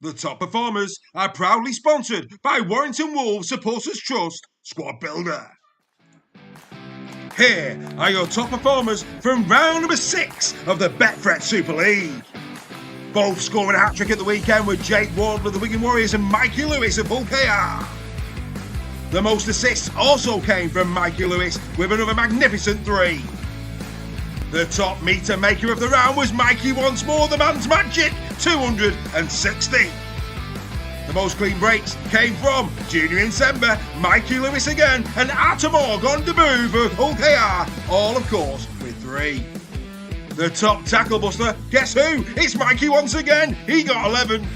The top performers are proudly sponsored by Warrington Wolves Supporters Trust Squad Builder. Here are your top performers from round number 6 of the Betfred Super League. Both scoring a hat-trick at the weekend with Jake Ward of the Wigan Warriors and Mikey Lewis of Hull KR. The most assists also came from Mikey Lewis with another magnificent 3. The top meter maker of the round was Mikey once more, the man's magic, 260. The most clean breaks came from Junior Insemba, Mikey Lewis again, and Atamorg on debut for Hull KR, all of course with 3. The top tackle buster, guess who? It's Mikey once again, he got 11.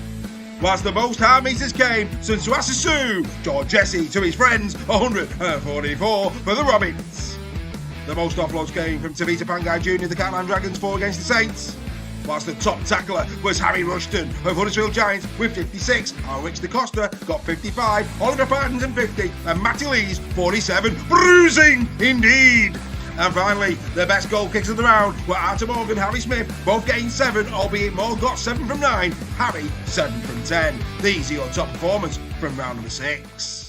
Whilst the most hard meters came from Suasasu, George Jesse to his friends, 144 for the Robins. The most offloads came from Tavita Pangai Jr., the Catalan Dragons 4 against the Saints. Whilst the top tackler was Harry Rushton of Huddersfield Giants with 56, on which the Costa got 55, Oliver Partonton 50, and Matty Lees 47. Bruising indeed! And finally, the best goal kicks of the round were Arthur Morgan and Harry Smith, both getting 7, albeit Morgan got 7 from 9, Harry 7 from 10. These are your top performers from round number 6.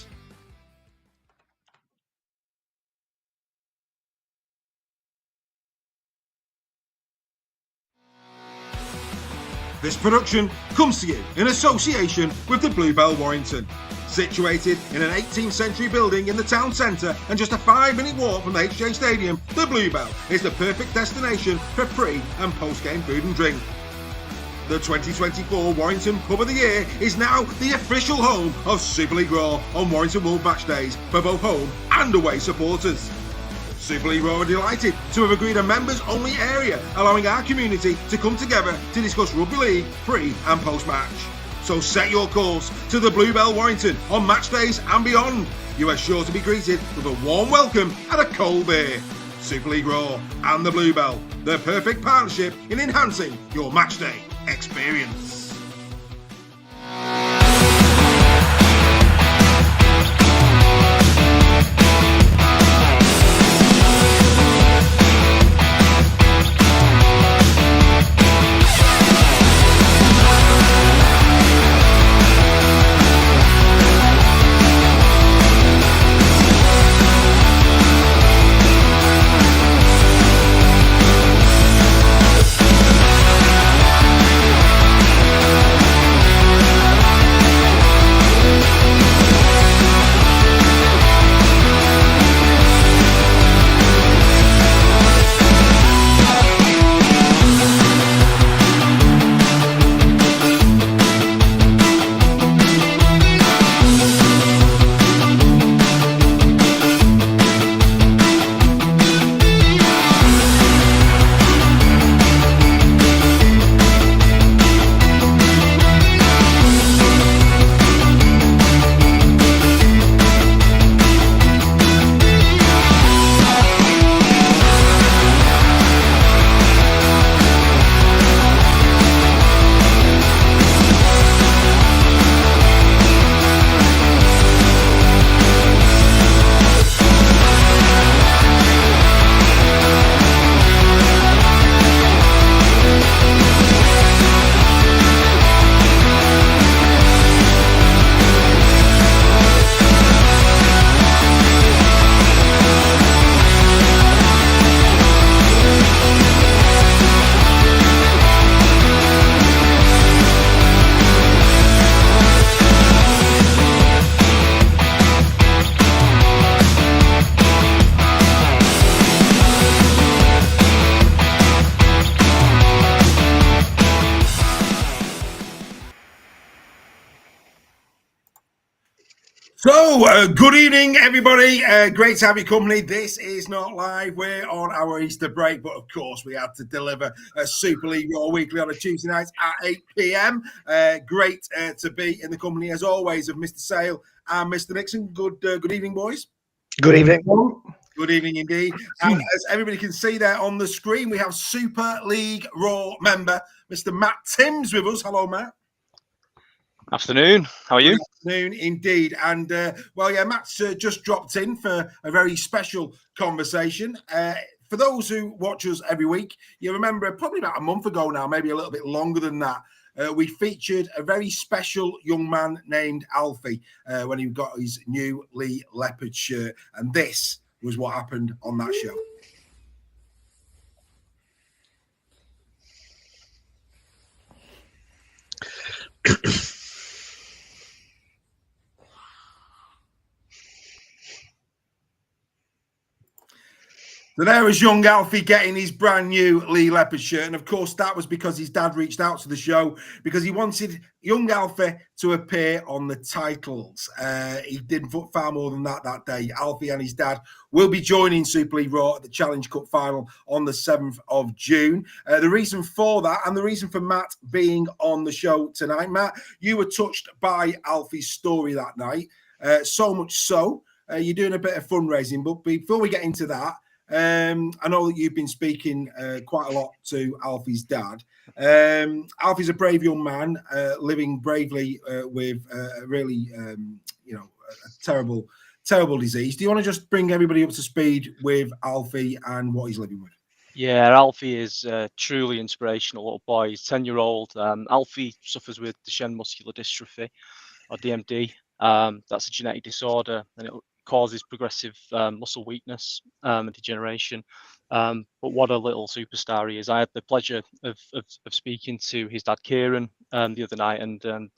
This production comes to you in association with the Bluebell Warrington. Situated in an 18th century building in the town centre and just a 5-minute walk from the HJ Stadium, the Bluebell is the perfect destination for pre- and post-game food and drink. The 2024 Warrington Pub of the Year is now the official home of Super League Raw on Warrington Wolves match days for both home and away supporters. Super League Raw are delighted to have agreed a members-only area, allowing our community to come together to discuss rugby league pre- and post-match. So set your course to the Bluebell Warrington on match days and beyond. You are sure to be greeted with a warm welcome and a cold beer. Super League Raw and the Bluebell, the perfect partnership in enhancing your match day experience. So, good evening, everybody. Great to have your company. This is not live. We're on our Easter break, but of course, we had to deliver a Super League Raw weekly on a Tuesday night at 8 p.m. Great to be in the company, as always, of Mr. Sale and Mr. Nixon. Good evening, boys. Good evening. Good evening, indeed. And as everybody can see there on the screen, we have Super League Raw member, Mr. Matt Timms, with us. Hello, Matt. Afternoon. How are you? Good afternoon, indeed. And, Matt's just dropped in for a very special conversation. For those who watch us every week, you remember probably about a month ago now, maybe a little bit longer than that, we featured a very special young man named Alfie when he got his new Lee Leopard shirt. And this was what happened on that show. So there was young Alfie getting his brand new Lee Leopard shirt. And of course, that was because his dad reached out to the show because he wanted young Alfie to appear on the titles. He did far more than that day. Alfie and his dad will be joining Super League Raw at the Challenge Cup final on the 7th of June. The reason for that and the reason for Matt being on the show tonight, Matt, you were touched by Alfie's story that night. So much so, you're doing a bit of fundraising. But before we get into that, I know that you've been speaking quite a lot to Alfie's dad. Alfie's a brave young man living bravely with really, a terrible disease. Do you want to just bring everybody up to speed with Alfie and what he's living with? Yeah, Alfie is a truly inspirational little boy. He's 10-year-old. Alfie suffers with Duchenne muscular dystrophy, or DMD. That's a genetic disorder, and it causes progressive muscle weakness and degeneration. But what a little superstar he is. I had the pleasure of speaking to his dad, Kieran, the other night, and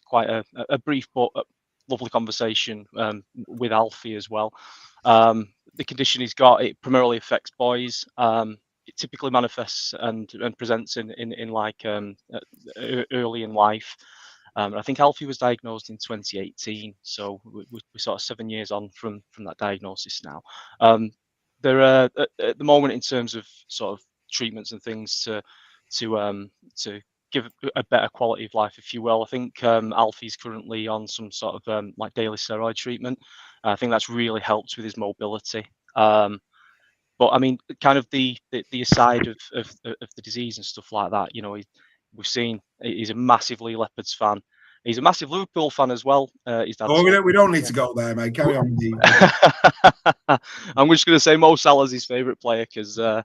quite a brief but lovely conversation with Alfie as well. The condition he's got, it primarily affects boys. It typically manifests and presents in like early in life. I think Alfie was diagnosed in 2018, so we're sort of 7 years on from that diagnosis now. There are at the moment, in terms of sort of treatments and things to give a better quality of life, if you will. I think Alfie's currently on some sort of like daily steroid treatment. I think that's really helped with his mobility. But I mean, kind of the aside of the disease and stuff like that, we've seen he's a massive Lee Leopards fan. He's a massive Liverpool fan as well. His dad's we don't need to go there, mate. Carry on. I'm just going to say Mo Salah's his favourite player because I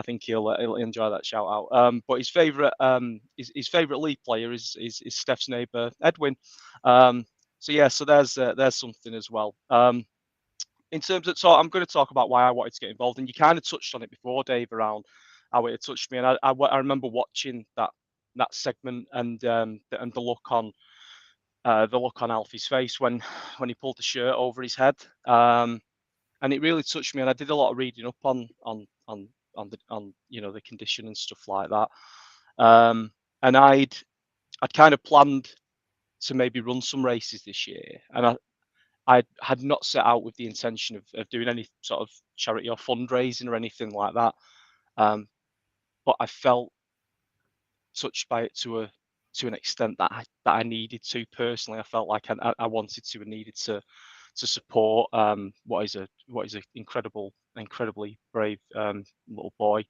think he'll enjoy that shout out. But his favourite league player is Steph's neighbour Edwin. So there's something as well. In terms of, so I'm going to talk about why I wanted to get involved, and you kind of touched on it before, Dave, around how it touched me, and I remember watching that segment and the look on Alfie's face when he pulled the shirt over his head, and it really touched me, and I did a lot of reading up on the condition and stuff like that, and I'd kind of planned to maybe run some races this year, and I had not set out with the intention of doing any sort of charity or fundraising or anything like that. But I felt touched by it to an extent that I needed to personally. I felt like I wanted to and needed to support what is an incredibly brave little boy.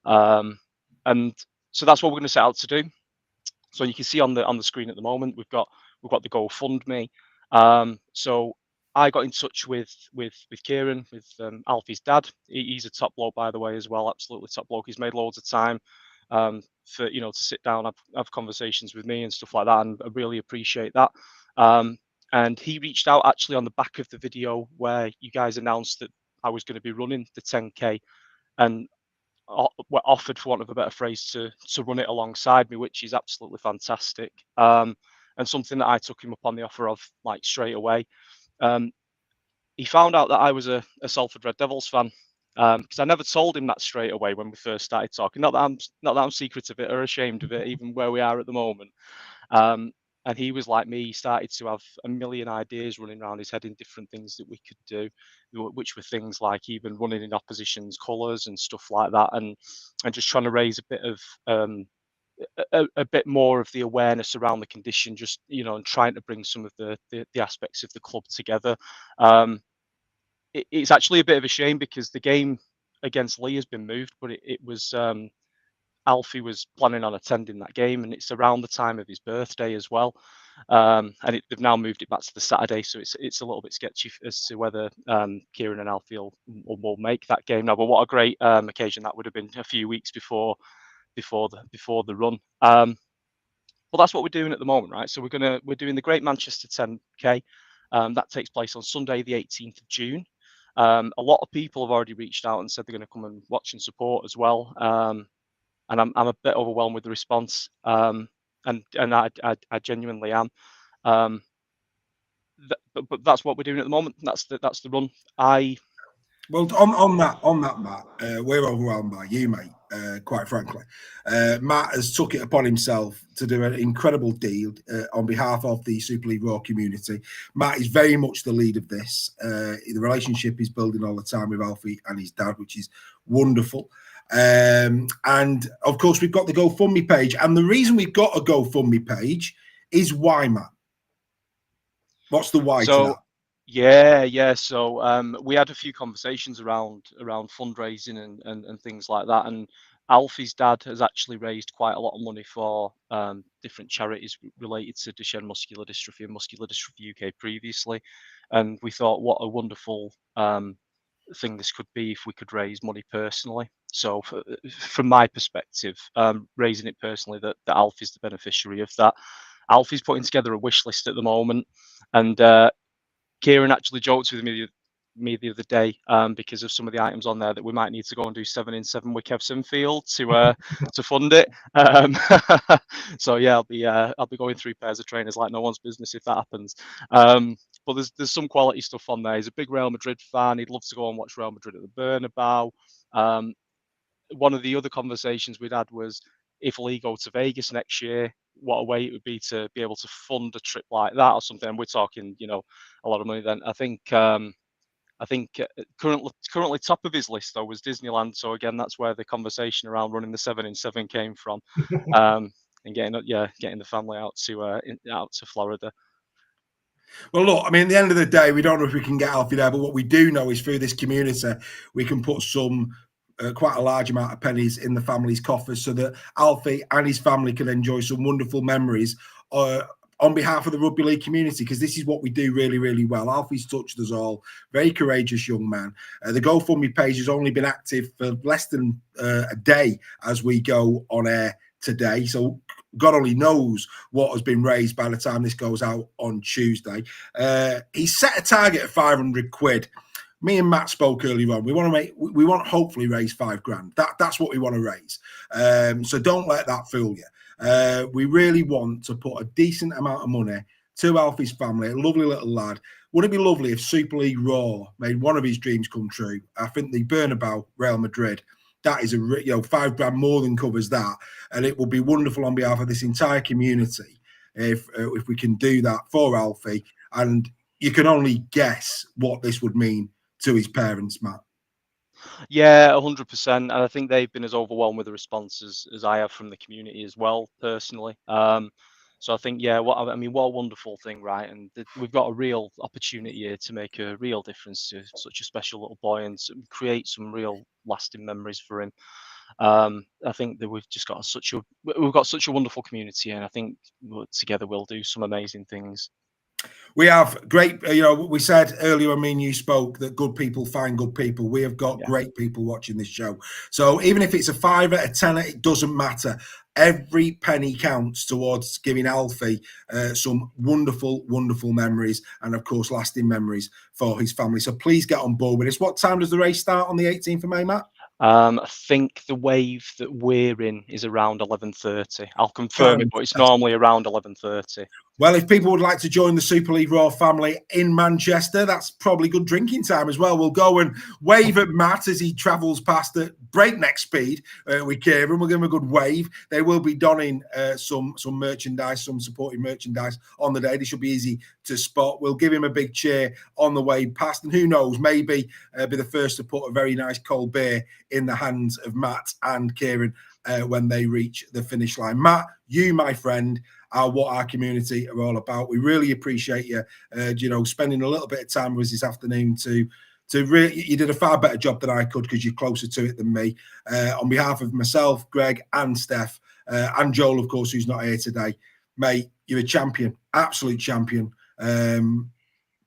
And so that's what we're going to set out to do. So you can see on the screen at the moment, we've got the GoFundMe. So I got in touch with Kieran, with Alfie's dad. He's a top bloke, by the way, as well. Absolutely top bloke. He's made loads of time for to sit down, have conversations with me and stuff like that, and I really appreciate that. And he reached out actually on the back of the video where you guys announced that I was going to be running the 10K, and were offered, for want of a better phrase, to run it alongside me, which is absolutely fantastic. And something that I took him up on the offer of like straight away. He found out that I was a Salford Red Devils fan, because I never told him that straight away when we first started talking. Not that I'm secret of it or ashamed of it, even where we are at the moment. And he was like me. He started to have a million ideas running around his head in different things that we could do, which were things like even running in opposition's colours and stuff like that, and just trying to raise a bit of a bit more of the awareness around the condition, just and trying to bring some of the aspects of the club together. It's actually a bit of a shame because the game against Lee has been moved, but it was Alfie was planning on attending that game, and it's around the time of his birthday as well. And they've now moved it back to the Saturday, so it's a little bit sketchy as to whether Kieran and Alfie will make that game now. But what a great occasion that would have been a few weeks before the run. Well, that's what we're doing at the moment, right? So we're doing the Great Manchester 10K. That takes place on Sunday, the 18th of June. A lot of people have already reached out and said they're going to come and watch and support as well. And I'm a bit overwhelmed with the response. And I genuinely am. But that's what we're doing at the moment. That's the run. Well, on that, Matt, we're overwhelmed by you, mate. Quite frankly, Matt has took it upon himself to do an incredible deal on behalf of the Super League Raw community. Matt is very much the lead of this. The relationship he's building all the time with Alfie and his dad, which is wonderful. And of course, we've got the GoFundMe page, and the reason we've got a GoFundMe page is why, Matt. What's the why to that? Yeah. So we had a few conversations around fundraising and things like that. And Alfie's dad has actually raised quite a lot of money for different charities related to Duchenne muscular dystrophy and Muscular Dystrophy UK previously. And we thought, what a wonderful thing this could be if we could raise money personally. So from my perspective, raising it personally, that Alfie's the beneficiary of that. Alfie's putting together a wish list at the moment, and Kieran actually joked with me the other day because of some of the items on there that we might need to go and do 7 in 7 with Kev Sinfield to fund it. So yeah, I'll be going through pairs of trainers like no one's business if that happens. But there's some quality stuff on there. He's a big Real Madrid fan. He'd love to go and watch Real Madrid at the Bernabeu. One of the other conversations we'd had was, if Lee go to Vegas next year, what a way it would be to be able to fund a trip like that or something. And we're talking, a lot of money then. I think currently top of his list though was Disneyland. So again, that's where the conversation around running the 7 in 7 came from, and getting the family out to Florida. Well, look, I mean, at the end of the day, we don't know if we can get Alfie there, but what we do know is through this community, we can put some quite a large amount of pennies in the family's coffers so that Alfie and his family can enjoy some wonderful memories on behalf of the rugby league community, because this is what we do really, really well. Alfie's touched us all. Very courageous young man. The GoFundMe page has only been active for less than a day as we go on air today. So God only knows what has been raised by the time this goes out on Tuesday. He set a target of 500 quid. Me and Matt spoke earlier on. We want to hopefully raise $5,000. That's what we want to raise. So don't let that fool you. We really want to put a decent amount of money to Alfie's family, a lovely little lad. Would it be lovely if Super League Raw made one of his dreams come true? I think the Bernabeu, Real Madrid, that is $5,000 more than covers that, and it will be wonderful on behalf of this entire community if we can do that for Alfie. And you can only guess what this would mean to his parents, Matt. Yeah, 100%. And I think they've been as overwhelmed with the responses as I have from the community as well, personally. So I think, what a wonderful thing, right? And we've got a real opportunity here to make a real difference to such a special little boy and create some real lasting memories for him. I think that we've got such a wonderful community, and I think together we'll do some amazing things. We have great, we said earlier when me and you spoke that good people find good people. We have got great people watching this show. So even if it's a 5 or a 10, it doesn't matter. Every penny counts towards giving Alfie some wonderful, wonderful memories and, of course, lasting memories for his family. So please get on board with us. What time does the race start on the 18th of May, Matt? I think the wave that we're in is around 11:30. I'll confirm it, but it's normally around 11:30. Well, if people would like to join the Super League Raw family in Manchester, that's probably good drinking time as well. We'll go and wave at Matt as he travels past at breakneck speed with Kieran. We'll give him a good wave. They will be donning some merchandise, some supporting merchandise on the day. They should be easy to spot. We'll give him a big cheer on the way past. And who knows, maybe be the first to put a very nice cold beer in the hands of Matt and Kieran when they reach the finish line. Matt, you, my friend, are what our community are all about. We really appreciate you, spending a little bit of time with us this afternoon to really, you did a far better job than I could because you're closer to it than me. On behalf of myself, Greg and Steph, and Joel, of course, who's not here today, mate, you're a champion, absolute champion.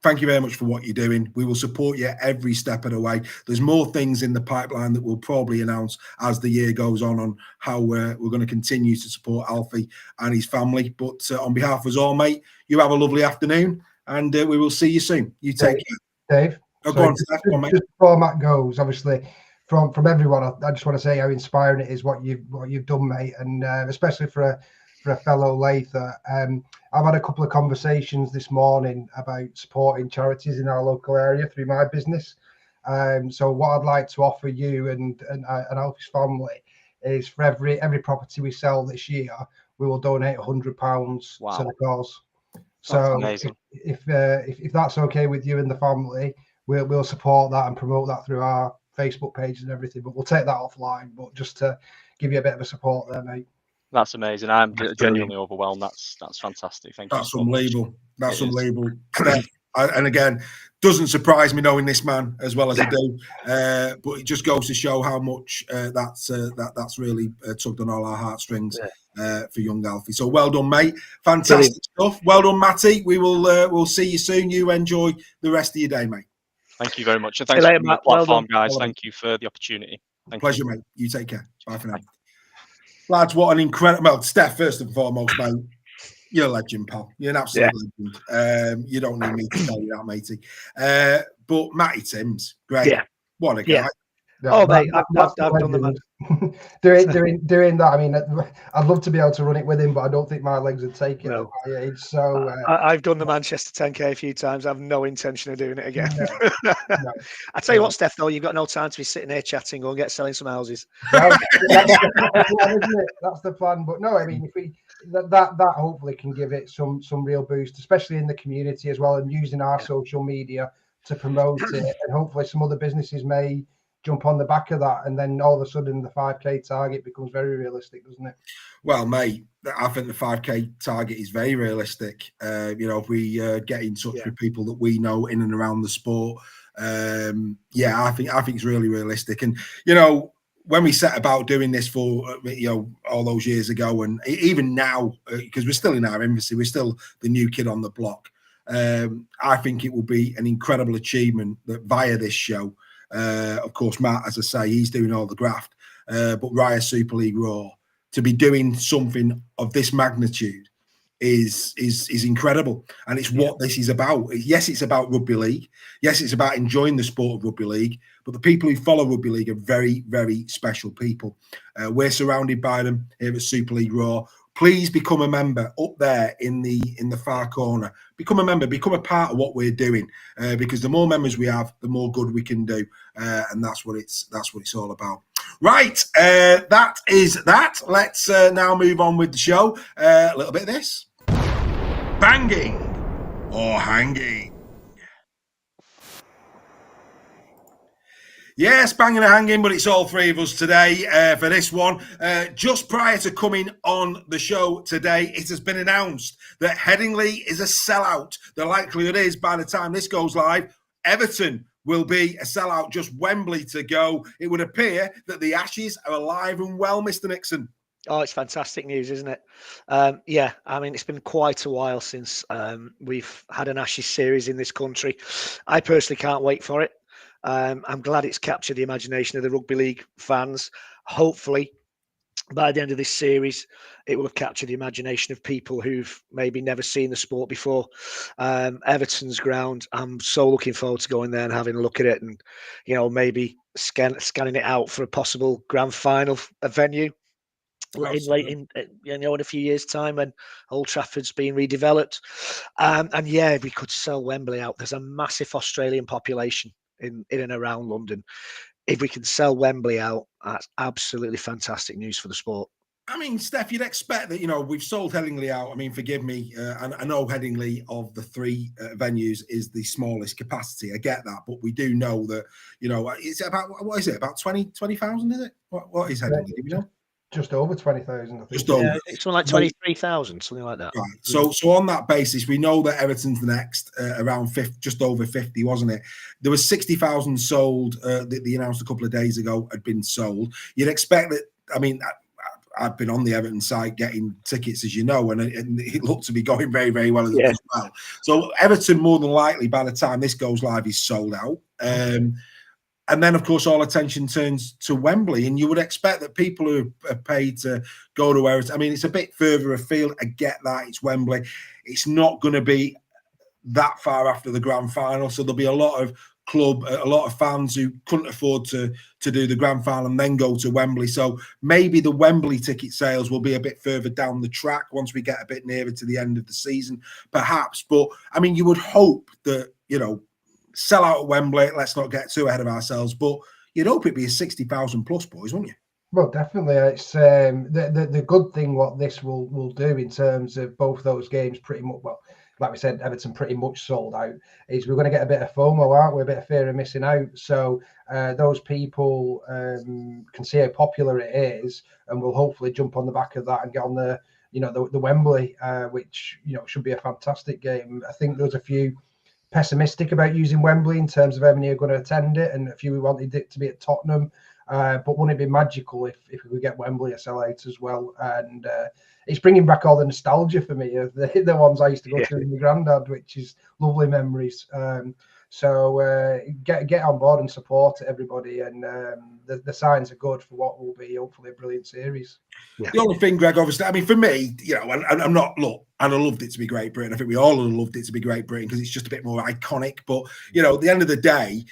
thank you very much for what you're doing. We will support you every step of the way. There's more things in the pipeline that we'll probably announce as the year goes on how we're going to continue to support Alfie and his family. But on behalf of us all, mate, you have a lovely afternoon, and we will see you soon. You take care. Dave. Oh, go on, Steph. Go on, mate. Just before Matt goes, obviously, from everyone, I just want to say how inspiring it is what you've done, mate, and especially for a fellow Lather. I've had a couple of conversations this morning about supporting charities in our local area through my business. So what I'd like to offer you and Alfie's family is for every property we sell this year, we will donate £100 to the cause. So if that's okay with you and the family, we'll support that and promote that through our Facebook page and everything. But we'll take that offline. But just to give you a bit of a support there, mate. That's amazing. I'm genuinely overwhelmed. That's fantastic. Thank you. That's unbelievable. That's unbelievable. And again, doesn't surprise me knowing this man as well as I do. But it just goes to show how much that's really tugged on all our heartstrings for young Alfie. So well done, mate. Fantastic stuff. Well done, Matty. We'll see you soon. You enjoy the rest of your day, mate. Thank you very much. And thanks for the platform, guys. Thank you for the opportunity. Pleasure, mate. You take care. Bye for now. Lads, what an incredible... Well, Steph, first and foremost, mate, you're a legend, pal. You're an absolute legend. You don't need me to tell you that, matey. But Matty Timms, great. Yeah. What a guy. Yeah, mate, I've done the man. doing that. I mean, I'd love to be able to run it with him, but I don't think my legs would take it at my age. So I've done the Manchester 10K a few times. I have no intention of doing it again. No. I tell you what, Steph, though, you've got no time to be sitting here chatting or selling some houses. That's the plan. But no, I mean, if we that hopefully can give it some real boost, especially in the community as well, and using our social media to promote it, and hopefully some other businesses may jump on the back of that, and then all of a sudden the 5K target becomes very realistic, doesn't it? Well, mate, I think the 5K target is very realistic. If we get in touch with people that we know in and around the sport, I think it's really realistic. And when we set about doing this for all those years ago, and even now, because we're still in our infancy, we're still the new kid on the block. I think it will be an incredible achievement that via this show. Of course, Matt, as I say, he's doing all the graft, but Raya Super League Raw, to be doing something of this magnitude is incredible, and it's what this is about. Yes, it's about rugby league. Yes, it's about enjoying the sport of rugby league. But the people who follow rugby league are very, very special people. We're surrounded by them here at Super League Raw. Please become a member up there in the far corner. Become a member, become a part of what we're doing, because the more members we have, the more good we can do, and that's what it's all about. Right, that is that. Let's now move on with the show. A little bit of this. Banging or hanging? Yes, banging and hanging, but it's all three of us today for this one. Just prior to coming on the show today, it has been announced that Headingley is a sellout. The likelihood is by the time this goes live, Everton will be a sellout, just Wembley to go. It would appear that the Ashes are alive and well, Mr. Nixon. Oh, it's fantastic news, isn't it? I mean, it's been quite a while since we've had an Ashes series in this country. I personally can't wait for it. I'm glad it's captured the imagination of the rugby league fans. Hopefully, by the end of this series, it will have captured the imagination of people who've maybe never seen the sport before. Everton's ground, I'm so looking forward to going there and having a look at it, and maybe scanning it out for a possible grand final venue in a few years' time when Old Trafford's being redeveloped. And we could sell Wembley out. There's a massive Australian population in and around London. If we can sell Wembley out, that's absolutely fantastic news for the sport. I mean, Steph, you'd expect that, we've sold Headingley out. I mean, forgive me, and I know Headingley of the three venues is the smallest capacity. I get that, but we do know that, it's about, what is it, about 20,000, is it? What is Headingley, do you know? Just over 20,000, I think. Just over. It's something like 23,000, something like that. Right. So on that basis, we know that Everton's the next, around 50, just over 50, wasn't it? There was 60,000 sold. They announced a couple of days ago had been sold. You'd expect that. I mean, I've been on the Everton site getting tickets, as you know, and it looked to be going very, very well as well. So Everton, more than likely, by the time this goes live, is sold out. And then, of course, all attention turns to Wembley, and you would expect that people who are paid to go to Everton, I mean, it's a bit further afield. I get that. It's Wembley. It's not going to be that far after the grand final, so there'll be a lot of fans who couldn't afford to do the grand final and then go to Wembley. So maybe the Wembley ticket sales will be a bit further down the track once we get a bit nearer to the end of the season, perhaps. But I mean, you would hope that, you know, sell out at Wembley. Let's not get too ahead of ourselves, but you'd hope it'd be a 60,000 plus, boys, wouldn't you? Well, definitely. It's the good thing what this will do in terms of both those games, pretty much. Well, like we said, Everton pretty much sold out. Is we're going to get a bit of FOMO, aren't we? A bit of fear of missing out. So those people can see how popular it is, and will hopefully jump on the back of that and get on the Wembley, which should be a fantastic game. I think there's a few pessimistic about using Wembley in terms of how many are going to attend it, and a few who wanted it to be at Tottenham. But wouldn't it be magical if we could get Wembley a sellout as well? And it's bringing back all the nostalgia for me of the ones I used to go to with my granddad, which is lovely memories. So get on board and support everybody, and the signs are good for what will be hopefully a brilliant series. Yeah. The only thing, Greg, obviously, I mean, for me, and I'm not, look, and I loved it to be Great Britain. I think we all loved it to be Great Britain because it's just a bit more iconic. But, at the end of the day,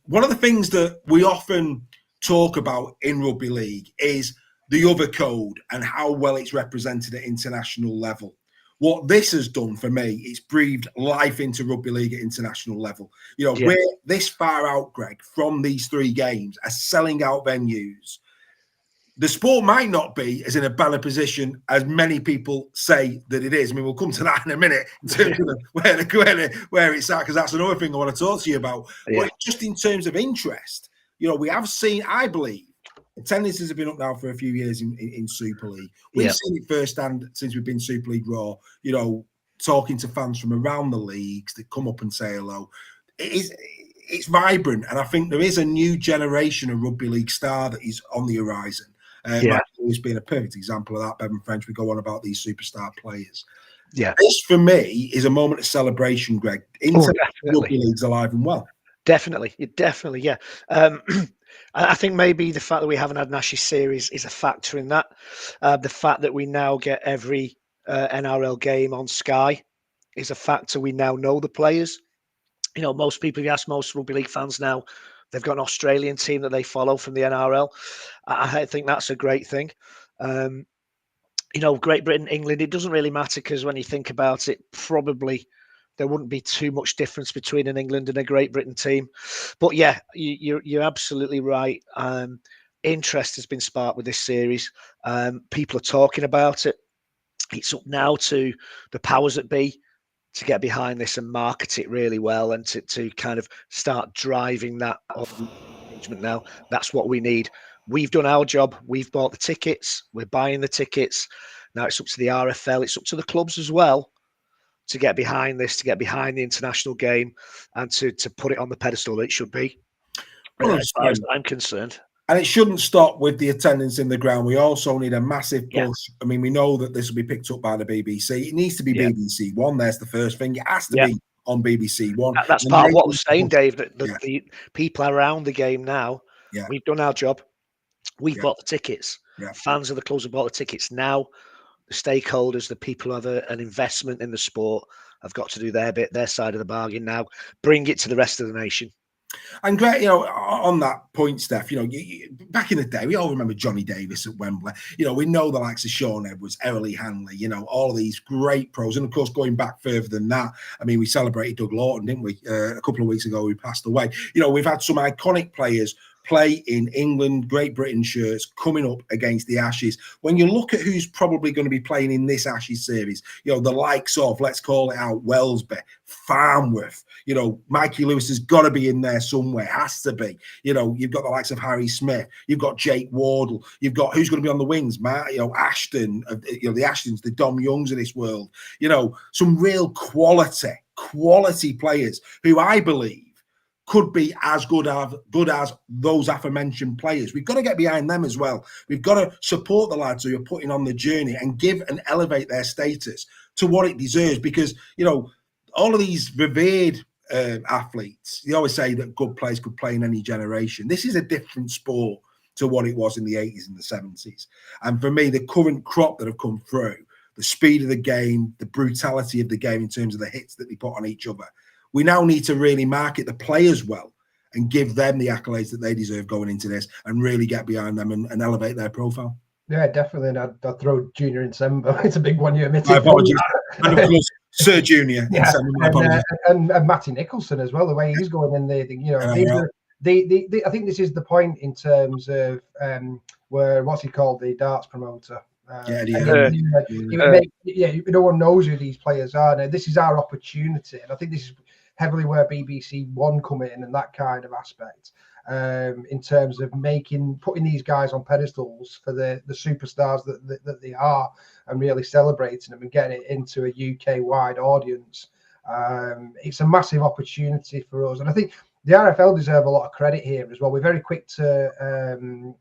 one of the things that we often talk about in rugby league is the other code and how well it's represented at international level. What this has done for me, it's breathed life into rugby league at international level. We're this far out, Greg, from these three games as selling out venues. The sport might not be as in a better position as many people say that it is. I mean, we'll come to that in a minute in terms of where it's at, because that's another thing I want to talk to you about. But just in terms of interest, we have seen, I believe, attendances have been up now for a few years in Super League. We've seen it firsthand since we've been Super League Raw, talking to fans from around the leagues that come up and say hello. It's vibrant, and I think there is a new generation of rugby league star that is on the horizon. Michael's been a perfect example of that. Bevan French, we go on about these superstar players. This for me is a moment of celebration, Greg. Rugby league's alive and well. Definitely, yeah. I think maybe the fact that we haven't had an Ashes series is a factor in that. The fact that we now get every NRL game on Sky is a factor. We now know the players. Most people, if you ask most rugby league fans now, they've got an Australian team that they follow from the NRL. I think that's a great thing. Great Britain, England, it doesn't really matter, because when you think about it, probably there wouldn't be too much difference between an England and a Great Britain team. But yeah, you're absolutely right. Interest has been sparked with this series. People are talking about it. It's up now to the powers that be to get behind this and market it really well, and to kind of start driving that engagement now. That's what we need. We've done our job. We've bought the tickets. We're buying the tickets. Now it's up to the RFL. It's up to the clubs as well to get behind this, to get behind the international game, and to put it on the pedestal that it should be, as far as I'm concerned. And it shouldn't stop with the attendance in the ground. We also need a massive push. I mean, we know that this will be picked up by the BBC. It needs to be BBC One. There's the first thing. It has to be on BBC One. That's part of what we're saying, Dave, that the people around the game now, we've done our job. We've bought the tickets. Fans of the clubs have bought the tickets. Now the stakeholders, the people who have an investment in the sport, have got to do their bit, their side of the bargain now. Bring it to the rest of the nation. And great, on that point, Steph, back in the day, we all remember Johnny Davis at Wembley. We know the likes of Sean Edwards, Errol Hanley, all of these great pros. And of course, going back further than that, I mean, we celebrated Doug Lawton, didn't we? A couple of weeks ago, he passed away. We've had some iconic players play in England, Great Britain shirts coming up against the Ashes. When you look at who's probably going to be playing in this Ashes series, the likes of, let's call it out, Wellesby, Farnworth, Mikey Lewis has got to be in there somewhere, has to be. You've got the likes of Harry Smith, you've got Jake Wardle, you've got who's going to be on the wings, Ashton, the Ashtons, the Dom Youngs of this world, some real quality players who I believe could be as good as those aforementioned players. We've got to get behind them as well. We've got to support the lads who are putting on the journey and give and elevate their status to what it deserves. Because, you know, all of these revered athletes, they always say that good players could play in any generation. This is a different sport to what it was in the 80s and the 70s. And for me, the current crop that have come through, the speed of the game, the brutality of the game in terms of the hits that they put on each other, we now need to really market the players well and give them the accolades that they deserve going into this and really get behind them and elevate their profile. Yeah, definitely. And I'd throw Junior in Sembo. It's a big one you admitted. My apologies. And of course, Sir Junior. Yeah, My apologies. And Matty Nicholson as well, the way he's going in there. You know, I think this is the point in terms of where, what's he called, the darts promoter? No one knows who these players are. Now, this is our opportunity, and I think this is heavily where BBC One come in and that kind of aspect, in terms of putting these guys on pedestals for the superstars that they are, and really celebrating them and getting it into a UK-wide audience. It's a massive opportunity for us, and I think the RFL deserve a lot of credit here as well. We're very quick to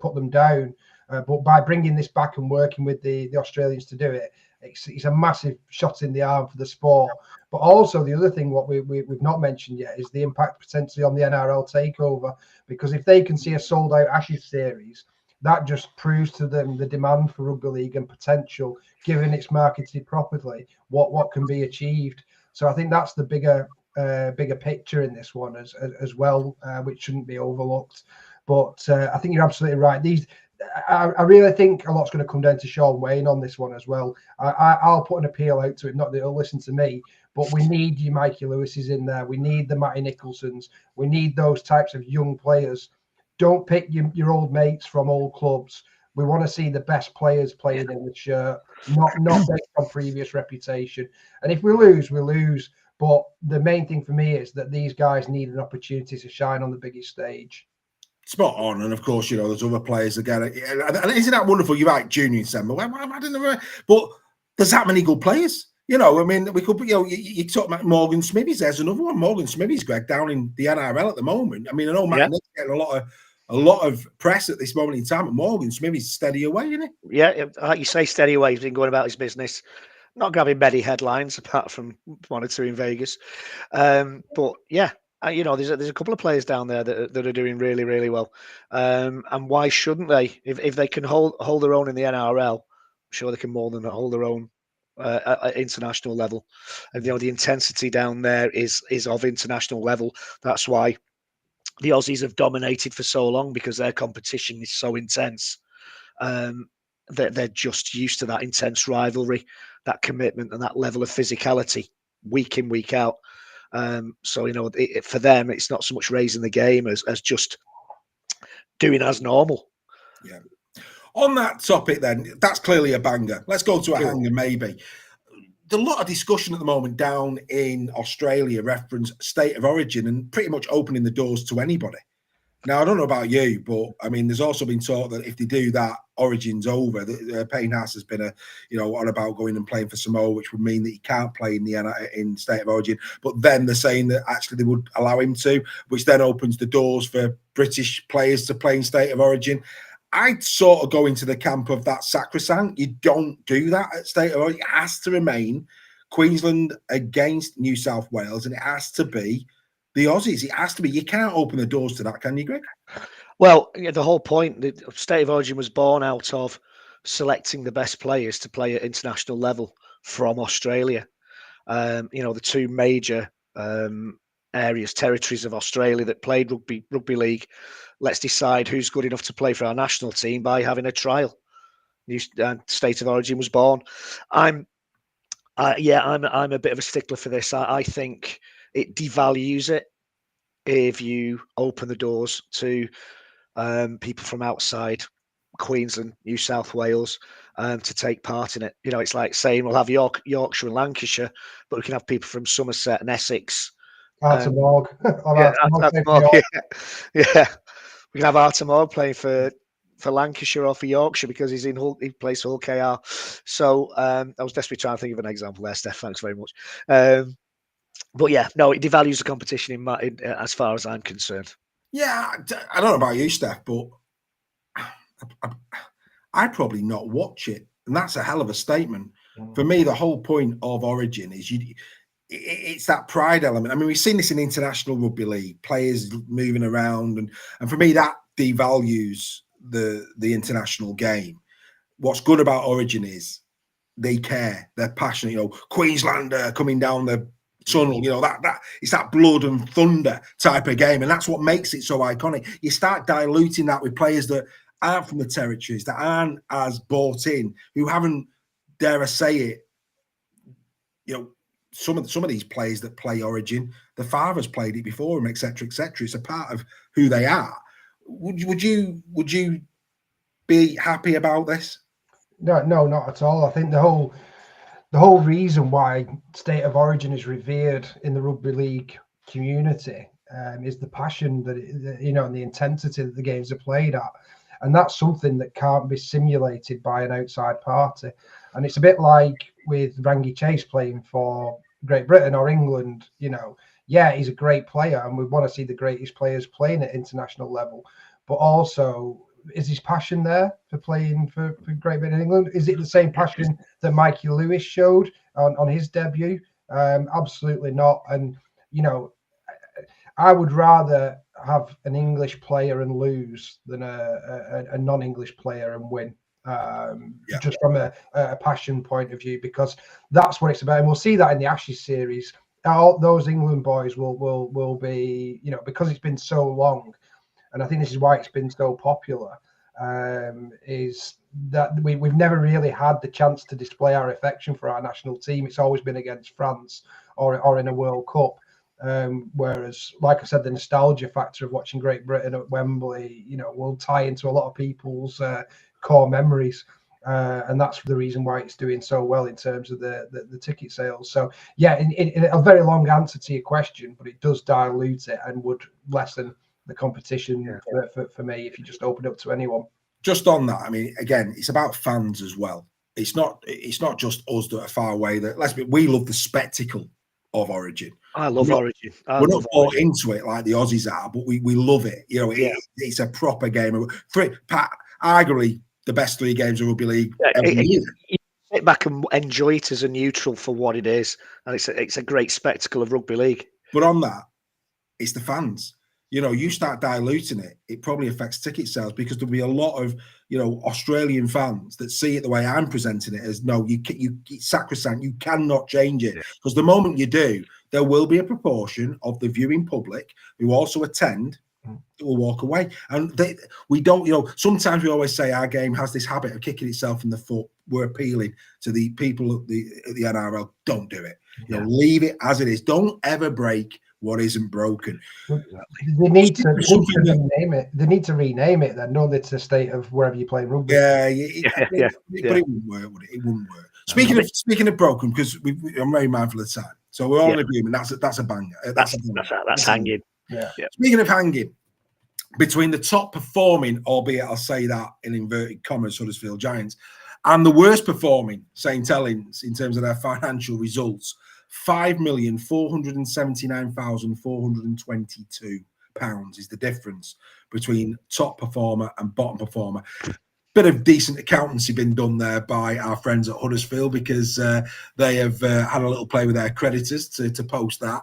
put them down. But by bringing this back and working with the Australians to do it, it's a massive shot in the arm for the sport. But also the other thing, what we've not mentioned yet, is the impact potentially on the NRL takeover. Because if they can see a sold-out Ashes series, that just proves to them the demand for rugby league and potential, given it's marketed properly, what can be achieved. So I think that's the bigger picture in this one as well, which shouldn't be overlooked. But I think you're absolutely right. I really think a lot's going to come down to Sean Wayne on this one as well. I'll put an appeal out to him, not that he'll listen to me, but we need your Mikey Lewises in there. We need the Matty Nicholsons. We need those types of young players. Don't pick your old mates from old clubs. We want to see the best players playing in the shirt, not based on previous reputation. And if we lose, we lose. But the main thing for me is that these guys need an opportunity to shine on the biggest stage. Spot on, and of course, you know, there's other players that get it. And isn't that wonderful? You're right, Junior and Sembo. I don't know, but there's that many good players. You know, I mean, we could, you know, you talk about Morgan Smithies. There's another one, Morgan Smithies, Greg, down in the NRL at the moment. I mean, I know Matt Nick's getting a lot of press at this moment in time, but Morgan Smithies steady away, isn't he? Yeah, like you say, steady away. He's been going about his business, not grabbing many headlines apart from one or two in Vegas. But yeah. You know, there's a couple of players down there that are doing really, really well, and why shouldn't they? If they can hold their own in the NRL, I'm sure they can more than hold their own at international level. And you know, the intensity down there is of international level. That's why the Aussies have dominated for so long, because their competition is so intense. They're just used to that intense rivalry, that commitment, and that level of physicality week in, week out. So, you know, for them, it's not so much raising the game as just doing as normal. Yeah. On that topic, then, that's clearly a banger. Let's go to a hanger, maybe. There's a lot of discussion at the moment down in Australia reference state of origin and pretty much opening the doors to anybody. Now, I don't know about you, but I mean, there's also been talk that if they do that, Origin's over. Payne Haas has been on about going and playing for Samoa, which would mean that he can't play in state of origin. But then they're saying that actually they would allow him to, which then opens the doors for British players to play in state of origin. I'd sort of go into the camp of that sacrosanct. You don't do that at state of origin. It has to remain Queensland against New South Wales, and it has to be the Aussies. It has to be. You can't open the doors to that, can you, Greg? Well, the whole point, the state of origin was born out of selecting the best players to play at international level from Australia. You know, the two major territories of Australia that played rugby league. Let's decide who's good enough to play for our national team by having a trial. State of origin was born. I'm a bit of a stickler for this. I think it devalues it if you open the doors to people from outside Queensland, New South Wales, to take part in it. You know, it's like saying we'll have Yorkshire and Lancashire, but we can have people from Somerset and Essex. Artemorg. Yeah. We can have Artemorg playing for Lancashire or for Yorkshire because he plays for Hull KR. So I was desperately trying to think of an example there, Steph. Thanks very much. But yeah, no, it devalues the competition as far as I'm concerned. Yeah, I don't know about you, Steph, but I'd probably not watch it, and that's a hell of a statement. For me, the whole point of Origin is it's that pride element. I mean, we've seen this in international rugby league, players moving around, and for me, that devalues the international game. What's good about Origin is they care, they're passionate. You know, Queenslander coming down the tunnel, you know, that it's that blood and thunder type of game, and that's what makes it so iconic. You start diluting that with players that aren't from the territories, that aren't as bought in, who haven't, dare I say it, you know, some of these players that play Origin, the fathers played it before them, etc., etc. It's a part of who they are. Would you be happy about this? No, not at all. I think the whole reason why State of Origin is revered in the rugby league community is the passion that and the intensity that the games are played at, and that's something that can't be simulated by an outside party. And it's a bit like with Rangi Chase playing for Great Britain or England. You know, yeah, he's a great player, and we want to see the greatest players playing at international level, but also, is his passion there for playing for Great Britain and England? Is it the same passion that Mikey Lewis showed on his debut? Absolutely not. And, you know, I would rather have an English player and lose than a non-English player and win. Just from a passion point of view, because that's what it's about. And we'll see that in the Ashes series. All those England boys will be, you know, because it's been so long. And I think this is why it's been so popular, is that we've never really had the chance to display our affection for our national team. It's always been against France or in a World Cup. Whereas, like I said, the nostalgia factor of watching Great Britain at Wembley, you know, will tie into a lot of people's core memories. And that's the reason why it's doing so well in terms of the ticket sales. So, yeah, in a very long answer to your question, but it does dilute it and would lessen the competition for me if you just open up to anyone. Just on that, I mean, again, it's about fans as well. It's not just us that are far away. That we love the spectacle of Origin. I love Origin. We're not bought into it like the Aussies are, but we love it. You know, it's a proper game. Arguably the best 3 games of rugby league every year. You sit back and enjoy it as a neutral for what it is, and it's a great spectacle of rugby league. But on that, it's the fans. You know, you start diluting it, it probably affects ticket sales, because there'll be a lot of, you know, Australian fans that see it the way I'm presenting it as, no, it's sacrosanct, you cannot change it. Because the moment you do, there will be a proportion of the viewing public who also attend that will walk away. And we don't, you know, sometimes we always say our game has this habit of kicking itself in the foot. We're appealing to the people at the NRL. Don't do it. You know, leave it as it is. Don't ever break what isn't broken. They need to rename it. They need to rename it. Then know it's a state of wherever you play rugby. But it wouldn't work, would it? It wouldn't work. Speaking of broken, because I'm very mindful of the time, so we're all in agreement. That's a banger. That's hanging. Yeah. Speaking of hanging, between the top performing, albeit I'll say that in inverted commas, Huddersfield Giants, and the worst performing St Helens in terms of their financial results, £5,479,422 is the difference between top performer and bottom performer. Bit of decent accountancy been done there by our friends at Huddersfield, because they have had a little play with their creditors to post that.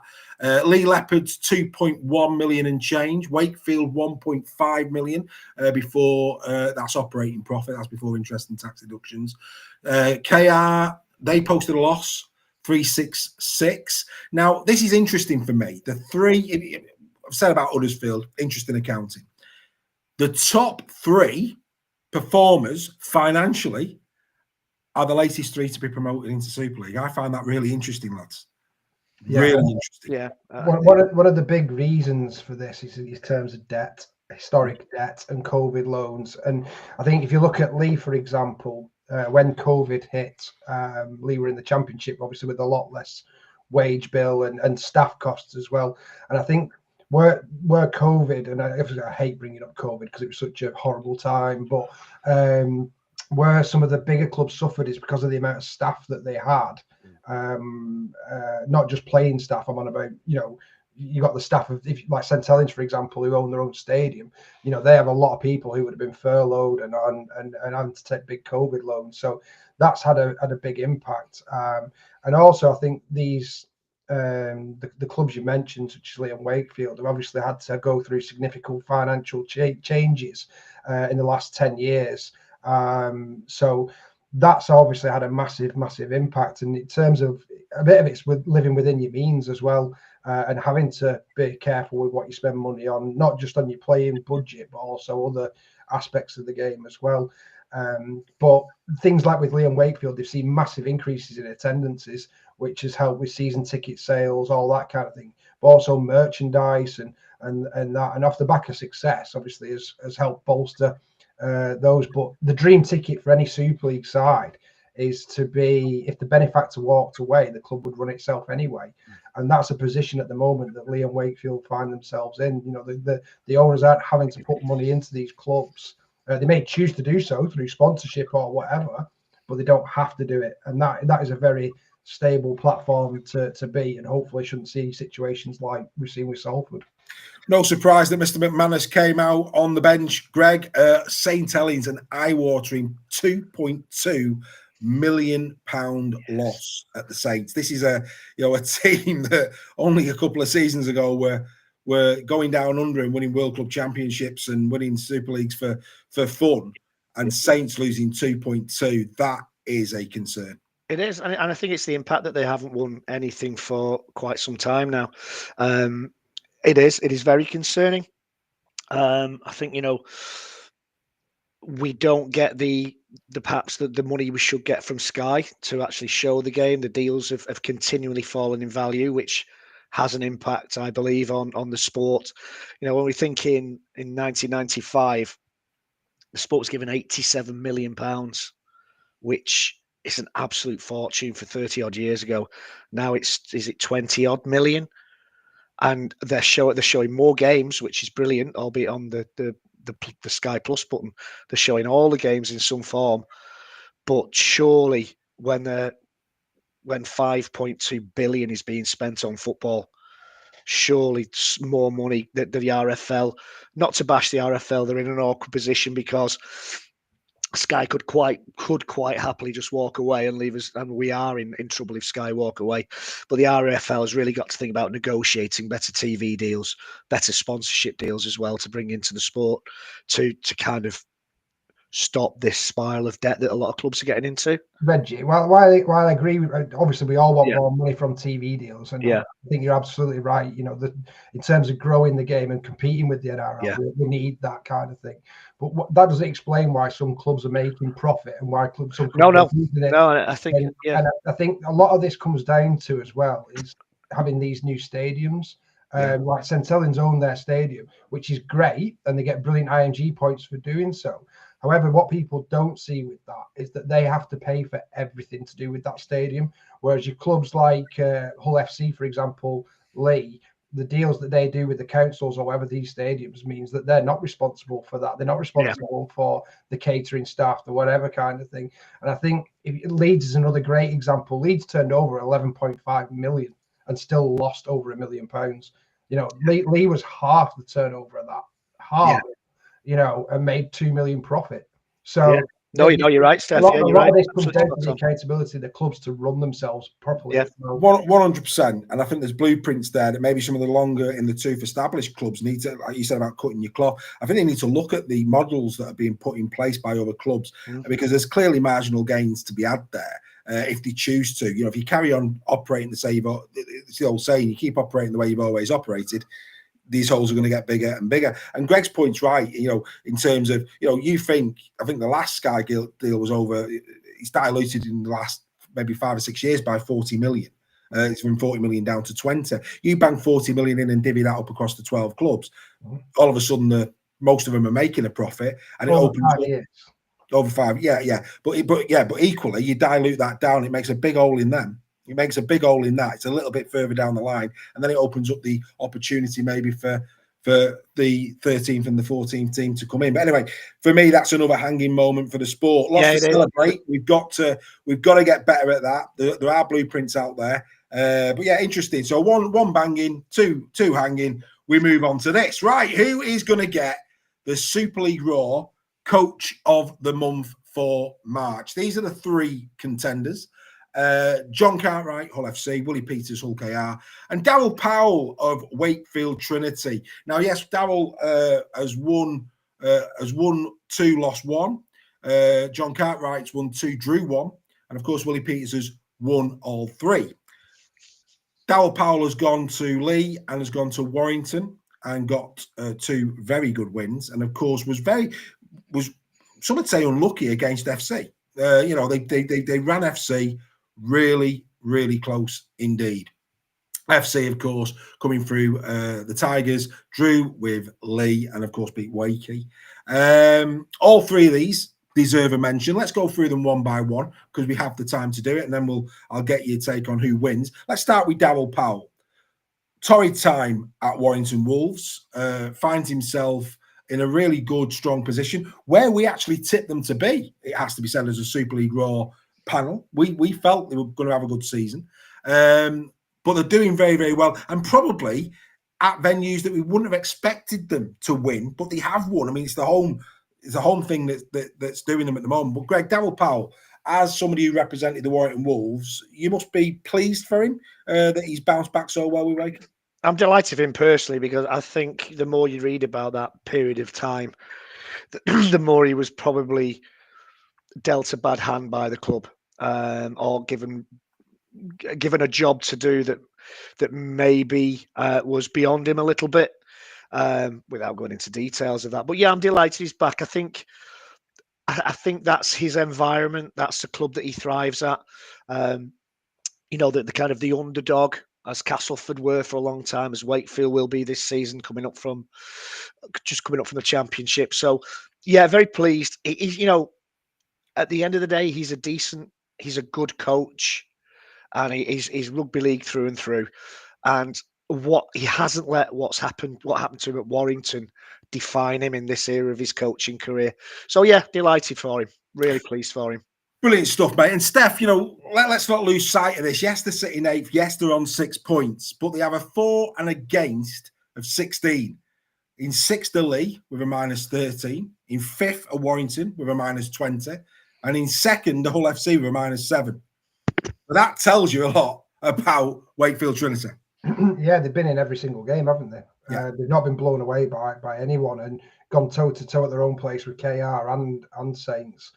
Lee Leopard's 2.1 million and change. Wakefield 1.5 million before that's operating profit. That's before interest and tax deductions. KR, they posted a loss, 366. Now, this is interesting for me. The 3 I've said about Huddersfield, interesting accounting. The top 3 performers financially are the latest 3 to be promoted into Super League. I find that really interesting, lads. Really interesting. Yeah. One of the big reasons for this is in terms of debt, historic debt, and COVID loans. And I think if you look at Lee, for example, when COVID hit, Lee were in the Championship, obviously with a lot less wage bill and staff costs as well. And I think where COVID, and I hate bringing up COVID because it was such a horrible time, but where some of the bigger clubs suffered is because of the amount of staff that they had. not just playing staff. I'm on about, you got the staff of, if like St Helens, for example, who own their own stadium. They have a lot of people who would have been furloughed and having to take big COVID loans. So that's had a big impact. And also, I think these the clubs you mentioned, such as Lee and Wakefield, have obviously had to go through significant financial changes in the last 10 years. So that's obviously had a massive impact. And in terms of a bit of it's with living within your means as well, and having to be careful with what you spend money on, not just on your playing budget, but also other aspects of the game as well. But things like with Lee and Wakefield, they've seen massive increases in attendances, which has helped with season ticket sales, all that kind of thing, but also merchandise and that. And off the back of success, obviously, has helped bolster those. But the dream ticket for any Super League side is to be, if the benefactor walked away, the club would run itself anyway. And that's a position at the moment that Lee and Wakefield find themselves in. The owners aren't having to put money into these clubs. They may choose to do so through sponsorship or whatever, but they don't have to do it. And that is a very stable platform to be, and hopefully shouldn't see situations like we've seen with Salford. No surprise that Mr. McManus came out on the bench. Greg, St Helens, an eye-watering £2.2 million loss at the Saints. This is a team that only a couple of seasons ago were going down under and winning World Club Championships and winning Super Leagues for fun, and Saints losing 2.2. That is a concern. It is, and I think it's the impact that they haven't won anything for quite some time now. It is very concerning. I think we don't get the perhaps the money we should get from Sky to actually show the game. The deals have continually fallen in value, which has an impact, I believe, on the sport. When we think in 1995, the sport was given £87 million, which is an absolute fortune for 30 odd years ago. Now is it 20 odd million? And they're showing more games, which is brilliant, albeit on the Sky Plus button. They're showing all the games in some form. But surely when 5.2 billion is being spent on football, surely more money that the RFL, not to bash the RFL, they're in an awkward position because Sky could quite happily just walk away and leave us, and we are in trouble if Sky walk away. But the RFL has really got to think about negotiating better TV deals, better sponsorship deals as well to bring into the sport to kind of stop this spiral of debt that a lot of clubs are getting into. Reggie, while I agree, obviously we all want more money from TV deals, and I think you're absolutely right. In terms of growing the game and competing with the NRL, we need that kind of thing. But that doesn't explain why some clubs are making profit and why some clubs are using it. No, I think and I think a lot of this comes down to as well is having these new stadiums. Like St Helens own their stadium, which is great, and they get brilliant IMG points for doing so. However, what people don't see with that is that they have to pay for everything to do with that stadium. Whereas your clubs like Hull FC, for example, Lee, the deals that they do with the councils or whatever these stadiums means that they're not responsible for that. They're not responsible for the catering staff, the whatever kind of thing. And I think Leeds is another great example. Leeds turned over 11.5 million and still lost over £1 million. Lee was half the turnover of that. Half. And made 2 million profit. So you're right, Steph. A lot of this comes down to the accountability of the clubs to run themselves properly. 100%. And I think there's blueprints there that maybe some of the longer in the tooth established clubs need to, like you said about cutting your cloth. I think they need to look at the models that are being put in place by other clubs because there's clearly marginal gains to be had there. If they choose to, if you carry on operating it's the old saying, you keep operating the way you've always operated, these holes are going to get bigger and bigger. And Greg's point's right, in terms of, I think the last Sky deal was over, it's diluted in the last maybe 5 or 6 years by 40 million. It's from 40 million down to 20. You bang 40 million in and divvy that up across the 12 clubs. All of a sudden, most of them are making a profit, and it opens up over 5. But equally, you dilute that down. It makes a big hole in them. It makes a big hole in that. It's a little bit further down the line, and then it opens up the opportunity maybe for for the 13th and the 14th team to come in. But anyway, for me, that's another hanging moment for the sport. Lots to celebrate. We've got to get better at that. There are blueprints out there. But yeah, interesting. So one banging, two hanging. We move on to this. Right, who is going to get the Super League Raw Coach of the Month for March? These are the three contenders. John Cartwright, Hull FC, Willie Peters, Hull KR, and Darryl Powell of Wakefield Trinity. Now, yes, Darryl has won 2, lost 1. John Cartwright's won 2, drew 1, and of course, Willie Peters has won all 3. Darryl Powell has gone to Lee and has gone to Warrington and got 2 very good wins, and of course was some would say unlucky against FC. They ran FC really, really close indeed. FC, of course, coming through the Tigers, drew with Lee and, of course, beat Wakey. All 3 of these deserve a mention. Let's go through them one by one because we have the time to do it, and then I'll get your take on who wins. Let's start with Darryl Powell. Torrid time at Warrington Wolves, finds himself in a really good, strong position where we actually tipped them to be. It has to be said, as a Super League Raw panel. We felt they were going to have a good season. But they're doing very, very well, and probably at venues that we wouldn't have expected them to win, but they have won. I mean, it's the home thing that's doing them at the moment. But Greg, Darryl Powell, as somebody who represented the Warrington Wolves, you must be pleased for him that he's bounced back so well with Wakey. I'm delighted for him personally, because I think the more you read about that period of time, the more he was probably dealt a bad hand by the club, or given a job to do that maybe was beyond him a little bit, without going into details of that. But yeah, I'm delighted he's back. I think that's his environment. That's the club that he thrives at. The kind of the underdog, as Castleford were for a long time, as Wakefield will be this season, coming up from the Championship. So yeah, very pleased. At the end of the day, he's a good coach, and he's rugby league through and through. And what he hasn't let what happened to him at Warrington define him in this era of his coaching career. So yeah, delighted for him. Really pleased for him. Brilliant stuff, mate. And Steph, let's not lose sight of this. Yes, they're sitting 8th. Yes, they're on 6 points, but they have a for and against of 16. In 6th, the Lee with a -13. In 5th, a Warrington with a -20. And in 2nd, the Hull FC with a -7. But that tells you a lot about Wakefield Trinity. Yeah, they've been in every single game, haven't they? Yeah. They've not been blown away by anyone, and gone toe-to-toe at their own place with KR and Saints.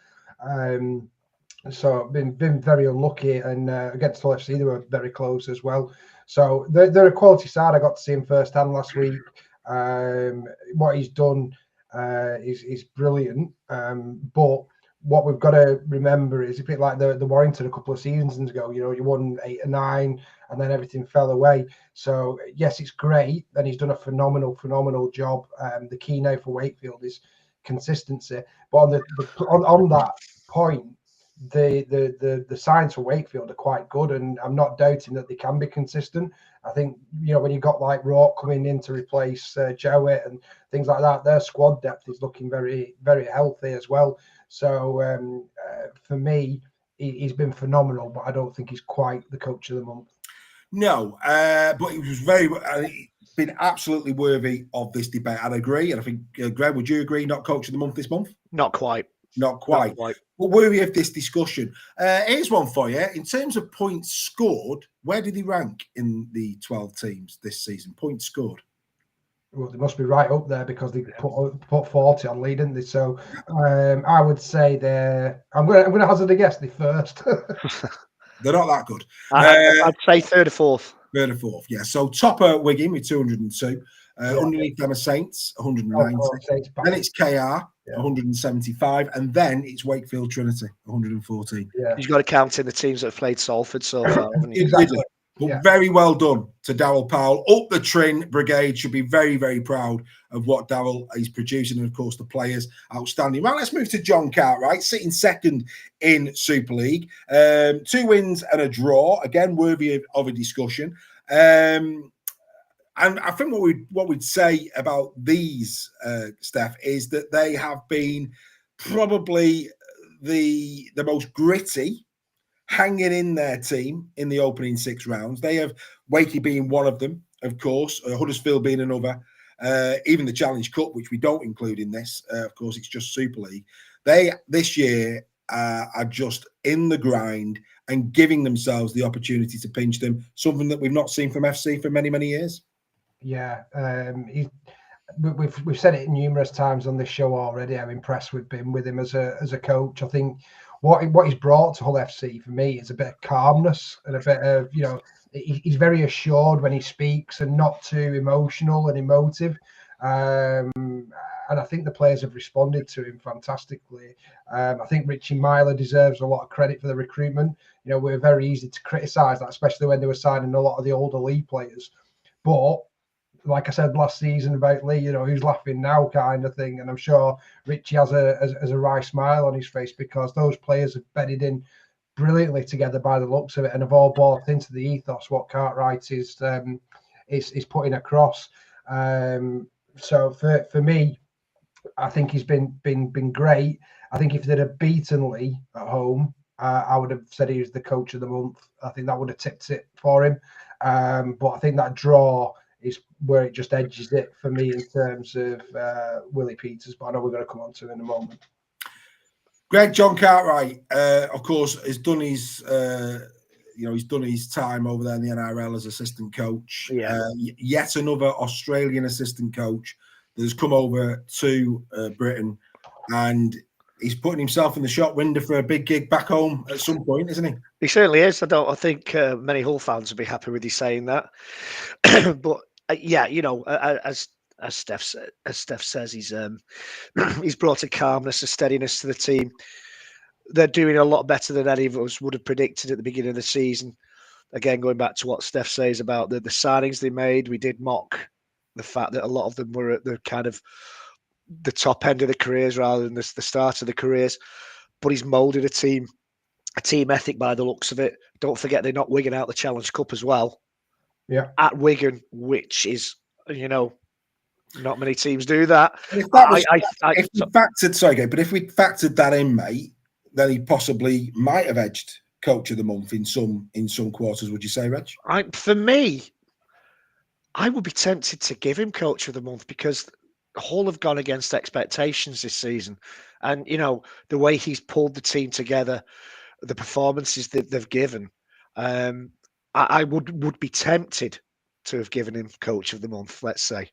So been very unlucky, and against Hull FC they were very close as well. So they're a quality side. I got to see him firsthand last week. What he's done is brilliant. But what we've got to remember is a bit like the Warrington a couple of seasons ago. You won 8 or 9, and then everything fell away. So yes, it's great, and he's done a phenomenal job. The key now for Wakefield is consistency. But on that point, the signs for Wakefield are quite good, and I'm not doubting that they can be consistent. I think when you've got like Rourke coming in to replace Jowett and things like that, their squad depth is looking very, very healthy as well. So for me, he's been phenomenal, but I don't think he's quite the coach of the month. No, but he was been absolutely worthy of this debate. I'd agree, and I think Greg, would you agree? Not coach of the month this month? Not quite. Not quite. But worthy of this discussion. Here's one for you. In terms of points scored, where did he rank in the 12 teams this season? Points scored. Well, they must be right up there because they put 40 on lead, didn't they? So I would say I'm going to hazard a guess. They're first. They're not that good. I'd say 3rd or 4th. 3rd or 4th, yeah. So topper Wigan with 202. Underneath them are Saints, 190. Then it's KR, 175, and then it's Wakefield Trinity, 114. Yeah. You've got to count in the teams that have played Salford so far, haven't you? Exactly. But very well done to Darryl Powell. Up the Trin brigade should be very, very proud of what Darryl is producing, and of course the players outstanding. Right, let's move to John Cartwright, sitting 2nd in Super League. 2 wins and a draw, again worthy of a discussion. And I think what we'd say about these, Steph, is that they have been probably the most gritty, hanging in their team in the opening 6 rounds. They have Wakey being one of them, of course, Huddersfield being another, even the Challenge Cup, which we don't include in this. Of course, it's just Super League. They this year are just in the grind and giving themselves the opportunity to pinch them, something that we've not seen from FC for many, many years. Yeah, we've said it numerous times on this show already. How impressed we've been with him as a coach. I think what he's brought to Hull FC for me is a bit of calmness and a bit of, you know, he's very assured when he speaks and not too emotional and emotive. And I think the players have responded to him fantastically. I think Richie Myler deserves a lot of credit for the recruitment. You know, we're very easy to criticise that, especially when they were signing a lot of the older league players. But like I said last season about Lee, you know, who's laughing now kind of thing. And I'm sure Richie has a wry smile on his face because those players have bedded in brilliantly together by the looks of it and have all bought into the ethos what Cartwright is putting across. So for me, I think he's been great. I think if they'd have beaten Lee at home, I would have said he was the coach of the month. I think that would have tipped it for him. But I think that draw is where it just edges it for me in terms of Willie Peters. But I know we're going to come on to in a moment. Greg, John Cartwright, of course, has done his he's done his time over there in the NRL as assistant coach. Yeah. Yet another Australian assistant coach that has come over to Britain, and he's putting himself in the shop window for a big gig back home at some point, isn't he? He certainly is. I think many Hull fans would be happy with you saying that. But yeah, you know, as Steph says, he's brought a calmness, a steadiness to the team. They're doing a lot better than any of us would have predicted at the beginning of the season. Again, going back to what Steph says about the signings they made, we did mock the fact that a lot of them were at the kind of the top end of the careers rather than the start of the careers. But he's moulded a team ethic by the looks of it. Don't forget they're not Wigan out the Challenge Cup as well. Yeah. At Wigan, which is, you know, not many teams do that. If we factored that in, mate, then he possibly might have edged Coach of the Month in some quarters. Would you say, Reg? For me, I would be tempted to give him Coach of the Month because Hull have gone against expectations this season, and you know the way he's pulled the team together, the performances that they've given. I would be tempted to have given him Coach of the Month, let's say.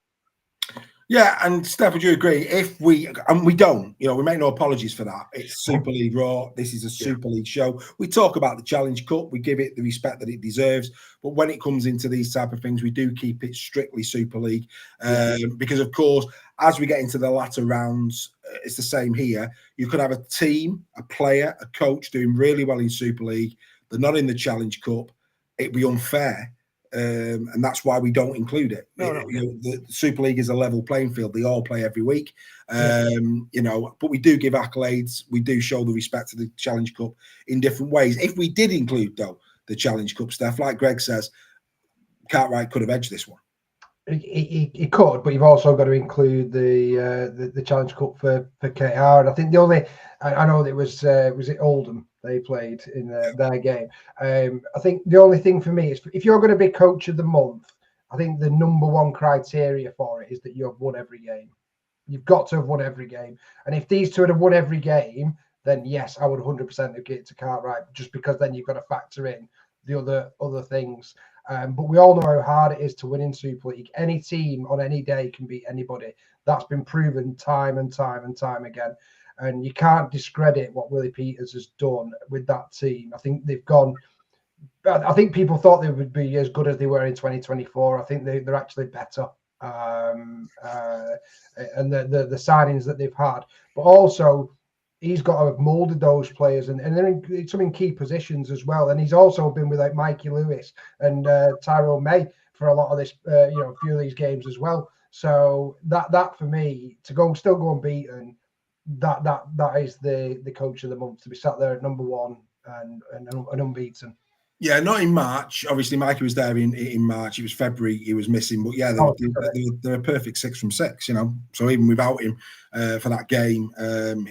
Yeah, and Steph, would you agree? We don't, you know, we make no apologies for that. It's Super League Raw. This is a Super League show. We talk about the Challenge Cup. We give it the respect that it deserves. But when it comes into these type of things, we do keep it strictly Super League. Because, of course, as we get into the latter rounds, it's the same here. You could have a team, a player, a coach doing really well in Super League. They're not in the Challenge Cup. It'd be unfair. And that's why we don't include it. You know, the Super League is a level playing field. They all play every week. You know, but we do give accolades. We do show the respect to the Challenge Cup in different ways. If we did include, though, the Challenge Cup stuff, like Greg says, Cartwright could have edged this one. He could, but you've also got to include the Challenge Cup for KR. And I think the only, I know that was it Oldham they played in their game. I think the only thing for me is if you're going to be Coach of the Month, I think the number one criteria for it is that you have won every game. You've got to have won every game. And if these two had won every game, then yes, I would 100% have given it to Cartwright, just because then you've got to factor in the other things. But we all know how hard it is to win in Super League. Any team on any day can beat anybody. That's been proven time and time and time again. And you can't discredit what Willie Peters has done with that team. I think they've gone. I think people thought they would be as good as they were in 2024. I think they're actually better. And the signings that they've had, but also he's got to have moulded those players, and they're in some in key positions as well. And he's also been with like Mikey Lewis and Tyrone May for a lot of this, a few of these games as well. So that for me to still go unbeaten, that is the Coach of the Month, to be sat there at number one and unbeaten. Yeah, not in March. Obviously, Mikey was there in March. It was February he was missing. But yeah, they're a perfect 6 from 6, you know. So even without him for that game,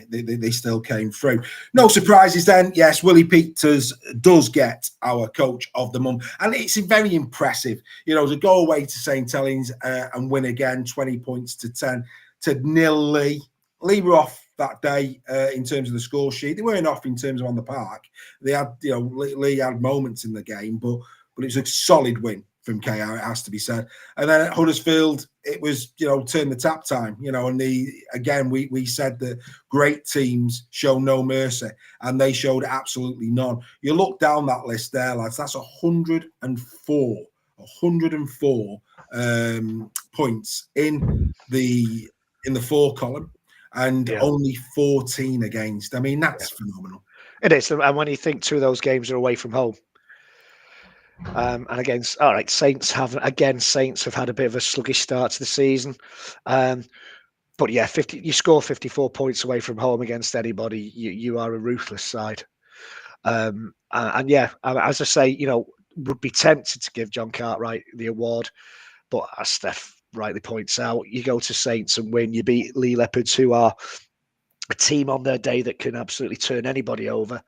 they still came through. No surprises then. Yes, Willie Peters does get our Coach of the Month. And it's very impressive, you know, to go away to St. Helens and win again, 20 points to 10 to nil Lee. Lee were off that day in terms of the score sheet. They weren't off in terms of on the park. They had, you know, Lee had moments in the game, but it was a solid win from KR, it has to be said. And then at Huddersfield, it was, you know, turn the tap time, you know, and we said that great teams show no mercy, and they showed absolutely none. You look down that list there, lads, that's 104 points in the 4 column. And only 14 against. I mean, that's phenomenal. It is. And when you think 2 of those games are away from home, and against, all right, Saints have had a bit of a sluggish start to the season. But yeah, you score 54 points away from home against anybody, you are a ruthless side. And yeah, as I say, you know, would be tempted to give John Cartwright the award, but as Steph rightly points out, you go to Saints and win. You beat Lee Leopards, who are a team on their day that can absolutely turn anybody over.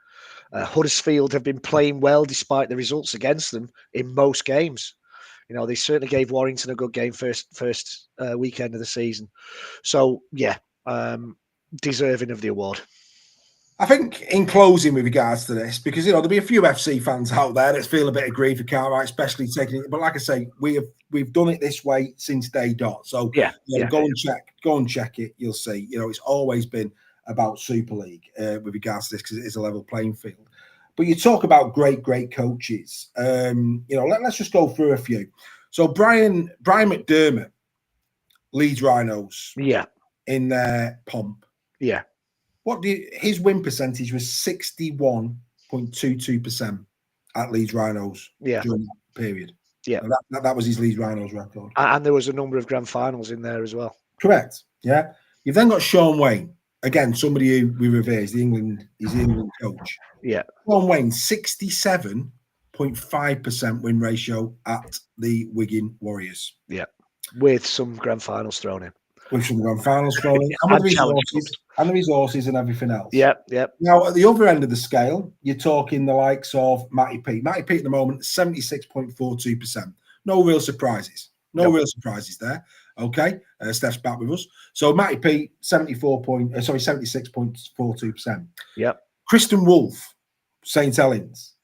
Huddersfield have been playing well despite the results against them in most games. You know, they certainly gave Warrington a good game first weekend of the season. So yeah, deserving of the award. I think in closing with regards to this, because, you know, there'll be a few FC fans out there that feel a bit of grief for Cartwright, especially taking it. But like I say, we've done it this way since day dot. So go and check it. You'll see. You know, it's always been about Super League with regards to this, because it is a level playing field. But you talk about great coaches. You know, let's just go through a few. So Brian McDermott, Leeds Rhinos. Yeah. In their pomp. Yeah. His win percentage was 61.22% at Leeds Rhinos during that period. Yeah. That was his Leeds Rhinos record. And there was a number of grand finals in there as well. Correct. Yeah. You've then got Sean Wayne. Again, somebody who we revere. He's the England coach. Yeah. Sean Wayne, 67.5% win ratio at the Wigan Warriors. Yeah. With some grand finals thrown in. With some grand finals thrown in. And the resources and everything else. Yep. Now, at the other end of the scale, you're talking the likes of Matty P. Matty P at the moment, 76.42%. No real surprises. No real surprises there. Okay. Steph's back with us. So Matty P, 76.42%. Yep. Kristen Wolfe, St. Helens.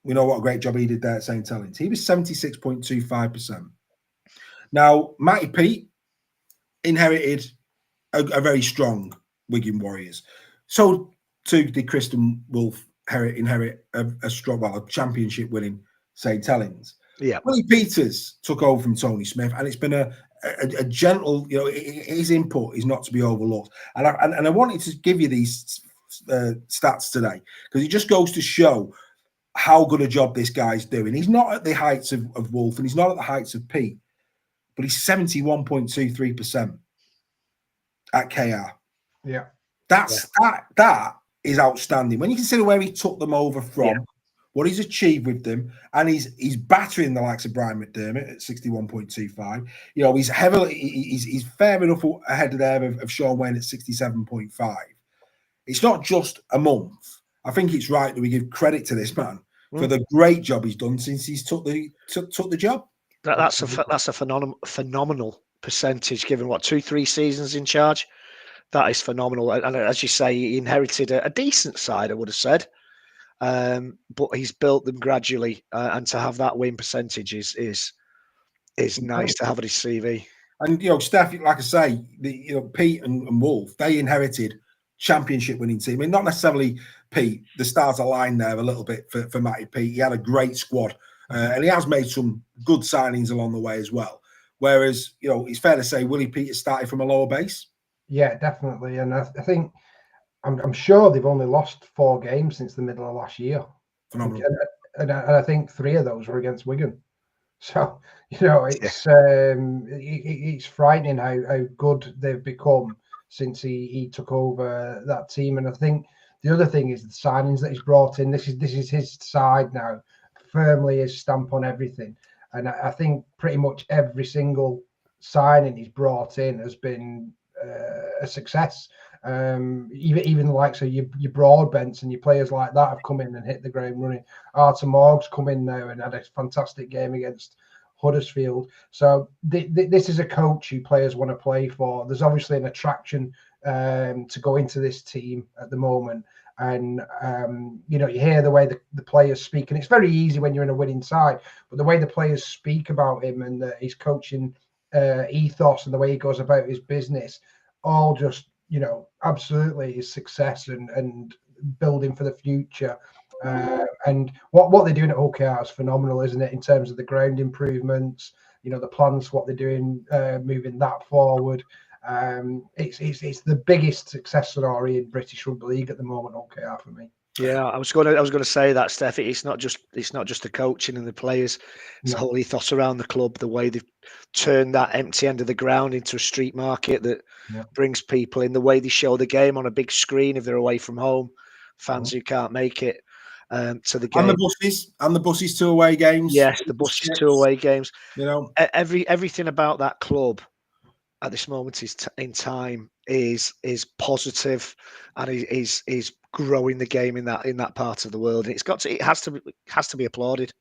We know what a great job he did there at St. Helens. He was 76.25%. Now, Matty P inherited a very strong Wigan Warriors. So too did Kristen Wolfe inherit a strong, a championship winning St. Helens. Yeah. Willie Peters took over from Tony Smith, and it's been a gentle, you know, his input is not to be overlooked. And I wanted to give you these stats today, because it just goes to show how good a job this guy's doing. He's not at the heights of Wolfe, and he's not at the heights of Pete, but he's 71.23%. At KR. Yeah. That is outstanding. When you consider where he took them over from, what he's achieved with them, and he's battering the likes of Brian McDermott at 61.25. You know, he's fair enough ahead of there of Sean Wayne at 67.5. It's not just a month. I think it's right that we give credit to this man for the great job he's done since he's took the job. That's a phenomenal percentage, given 2-3 seasons in charge. That is phenomenal. And as you say, he inherited a decent side, I would have said, but he's built them gradually, and to have that win percentage is nice to have on his CV. And, you know, Steph, like I say, Pete and Wolfe, they inherited championship winning team. I mean, not necessarily Pete. The stars aligned there a little bit for Matty Pete. He had a great squad, and he has made some good signings along the way as well. Whereas, you know, it's fair to say Willie Peters started from a lower base. Yeah, definitely. And I think, I'm sure they've only lost 4 games since the middle of last year. Phenomenal. And I think 3 of those were against Wigan. So, you know, it's frightening how good they've become since he took over that team. And I think The other thing is the signings that he's brought in. This is his side now, firmly his stamp on everything. And I think pretty much every single signing he's brought in has been a success. Even the likes of your Broadbents and your players like that have come in and hit the ground running. Arthur Morg's come in now and had a fantastic game against Huddersfield. So this is a coach who players want to play for. There's obviously an attraction to go into this team at the moment. And, you hear the way the players speak. And it's very easy when you're in a winning side. But the way the players speak about him and his coaching ethos and the way he goes about his business, all just, absolutely is success and building for the future. And what they're doing at OKR is phenomenal, isn't it? In terms of the ground improvements, the plans, what they're doing, moving that forward. It's the biggest success story in British Rugby League at the moment. OKR for me. Yeah, I was going to say that, Steph. It's not just the coaching and the players. It's the whole ethos around the club, the way they've turned that empty end of the ground into a street market that brings people in, the way they show the game on a big screen if they're away from home, fans who can't make it to the game. And the buses to away games. Yes, the buses to away games. Everything about that club at this moment in time is positive and is growing the game in that part of the world. And it has to be applauded.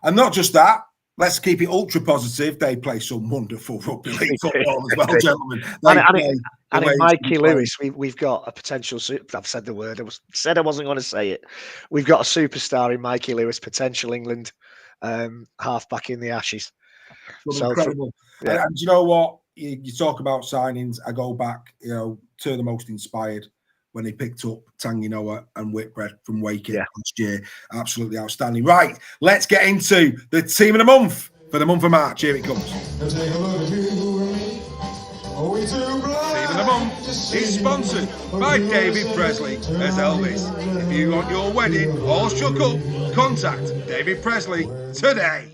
And not just that, let's keep it ultra positive. They play some wonderful rugby league football as well, gentlemen. And in Mikey Lewis, we've got a potential. I've said the word. I wasn't going to say it. We've got a superstar in Mikey Lewis, potential England halfback in the Ashes. So incredible. And you know what? You talk about signings. I go back, to the most inspired when he picked up Tanguy Noah and Whitbread from Waking last year. Absolutely outstanding. Right, let's get into the team of the month for the month of March. Here it comes. Team of the month is sponsored by David Presley as Elvis. If you want your wedding all shook up, contact David Presley today.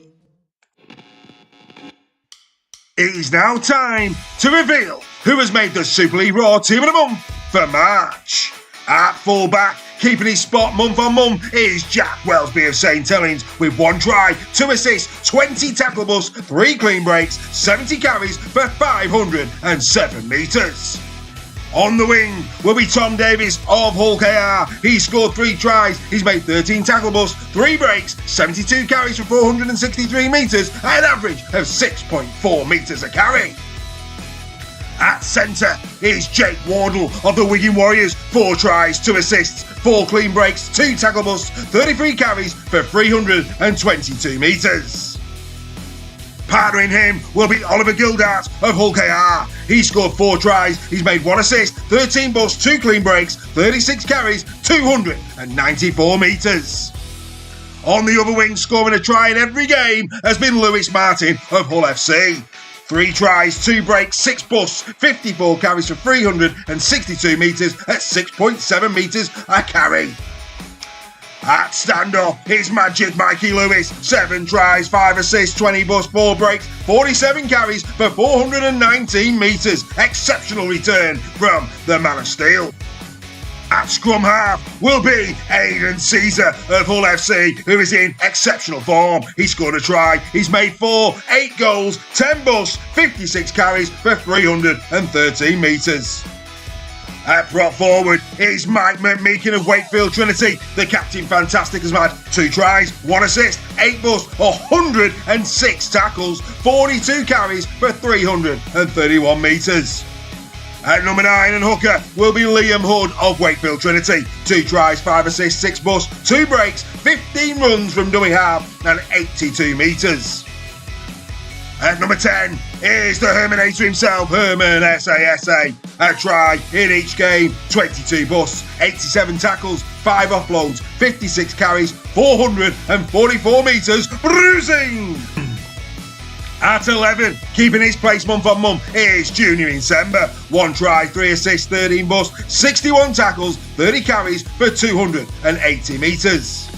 It is now time to reveal who has made the Super League Raw Team of the Month for March. At fullback, keeping his spot month on month, is Jack Wellesby of St Helens with 1 try, 2 assists, 20 tackle busts, 3 clean breaks, 70 carries for 507 metres. On the wing will be Tom Davis of Hull KR. He scored 3 tries, he's made 13 tackle busts, 3 breaks, 72 carries for 463 metres at an average of 6.4 metres a carry. At centre is Jake Wardle of the Wigan Warriors. 4 tries, 2 assists, 4 clean breaks, 2 tackle busts, 33 carries for 322 metres. Partnering him will be Oliver Gildart of Hull KR. He scored 4 tries, he's made 1 assist, 13 busts, 2 clean breaks, 36 carries, 294 metres. On the other wing, scoring a try in every game, has been Lewis Martin of Hull FC. 3 tries, 2 breaks, 6 busts, 54 carries for 362 metres at 6.7 metres a carry. At stand-up is Magic Mikey Lewis. 7 tries, 5 assists, 20 busts, 4 breaks, 47 carries for 419 metres. Exceptional return from the Man of Steel. At scrum half will be Aidan Caesar of Hull FC, who is in exceptional form. He scored a try, he's made 4, 8 goals, 10 busts, 56 carries for 313 metres. At prop forward is Mike McMeekin of Wakefield Trinity. The captain fantastic has had 2 tries, 1 assist, 8 busts, 106 tackles, 42 carries for 331 metres. At number 9 and hooker will be Liam Hood of Wakefield Trinity. 2 tries, 5 assists, 6 busts, 2 breaks, 15 runs from dummy half and 82 metres. At number 10 is the Herminator himself, Herman SASA. A try in each game, 22 busts, 87 tackles, 5 offloads, 56 carries, 444 metres, bruising! At 11, keeping his place month on month, is Junior Insemba. 1 try, 3 assists, 13 busts, 61 tackles, 30 carries for 280 metres.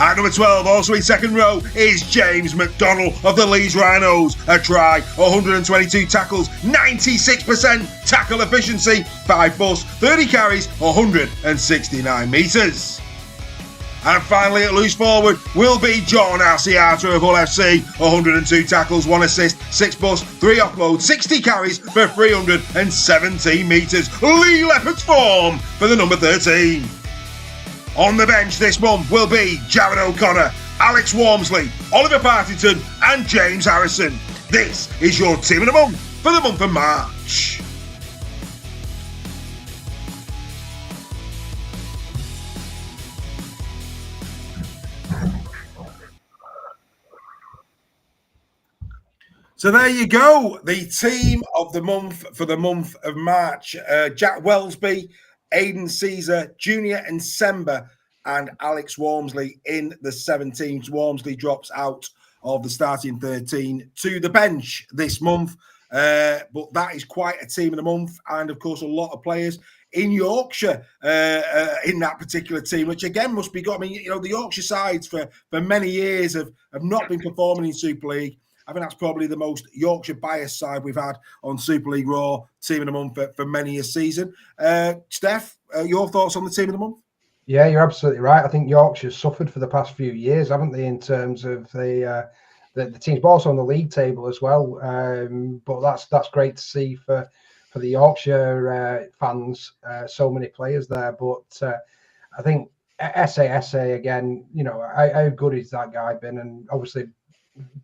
At number 12, also in second row, is James McDonnell of the Leeds Rhinos. A try, 122 tackles, 96% tackle efficiency, 5 busts, 30 carries, 169 metres. And finally at loose forward will be John Asiata of Hull FC. 102 tackles, 1 assist, 6 busts, 3 offloads, 60 carries for 317 metres. Lee Leopard's form for the number 13. On the bench this month will be Jared O'Connor, Alex Walmsley, Oliver Partington and James Harrison. This is your team of the month for the month of March. So there you go, the team of the month for the month of March. Jack Welsby, Aidan Caesar, Junior and Sember, and Alex Walmsley in the 17th. Walmsley drops out of the starting 13 to the bench this month. But that is quite a team of the month. And, of course, a lot of players in Yorkshire in that particular team, which, again, must be good. I mean, you know, the Yorkshire sides for many years have not been performing in Super League. I think that's probably the most Yorkshire biased side we've had on Super League Raw team of the month for many a season. Steph, your thoughts on the team of the month? Yeah, you're absolutely right. I think Yorkshire's suffered for the past few years, haven't they, in terms of the teams, but also on the league table as well. But that's great to see for the Yorkshire fans. So many players there, but I think SA again. You know, how good has that guy been? And obviously,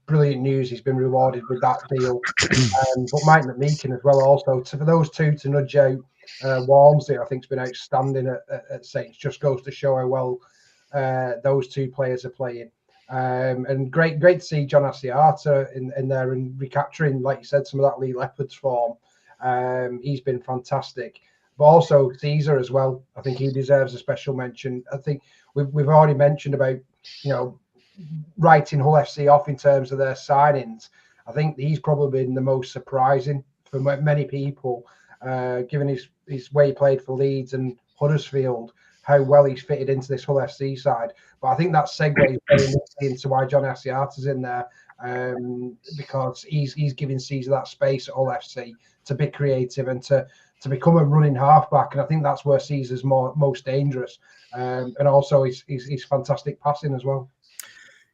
brilliant news. He's been rewarded with that deal. But Mike McMeekin as well. Also, for those two to nudge out Walmsley, I think has been outstanding at Saints. Just goes to show how well those two players are playing. And great to see John Asiata in there and recapturing, like you said, some of that Lee Leopard's form. He's been fantastic. But also Caesar as well. I think he deserves a special mention. I think we've already mentioned about, you know, writing Hull FC off in terms of their signings. I think he's probably been the most surprising for many people, given his way he played for Leeds and Huddersfield, how well he's fitted into this Hull FC side. But I think that segues very nicely into why John Asiata's in there, because he's giving Caesar that space at Hull FC to be creative and to become a running halfback. And I think that's where Caesar's most dangerous. And also his fantastic passing as well.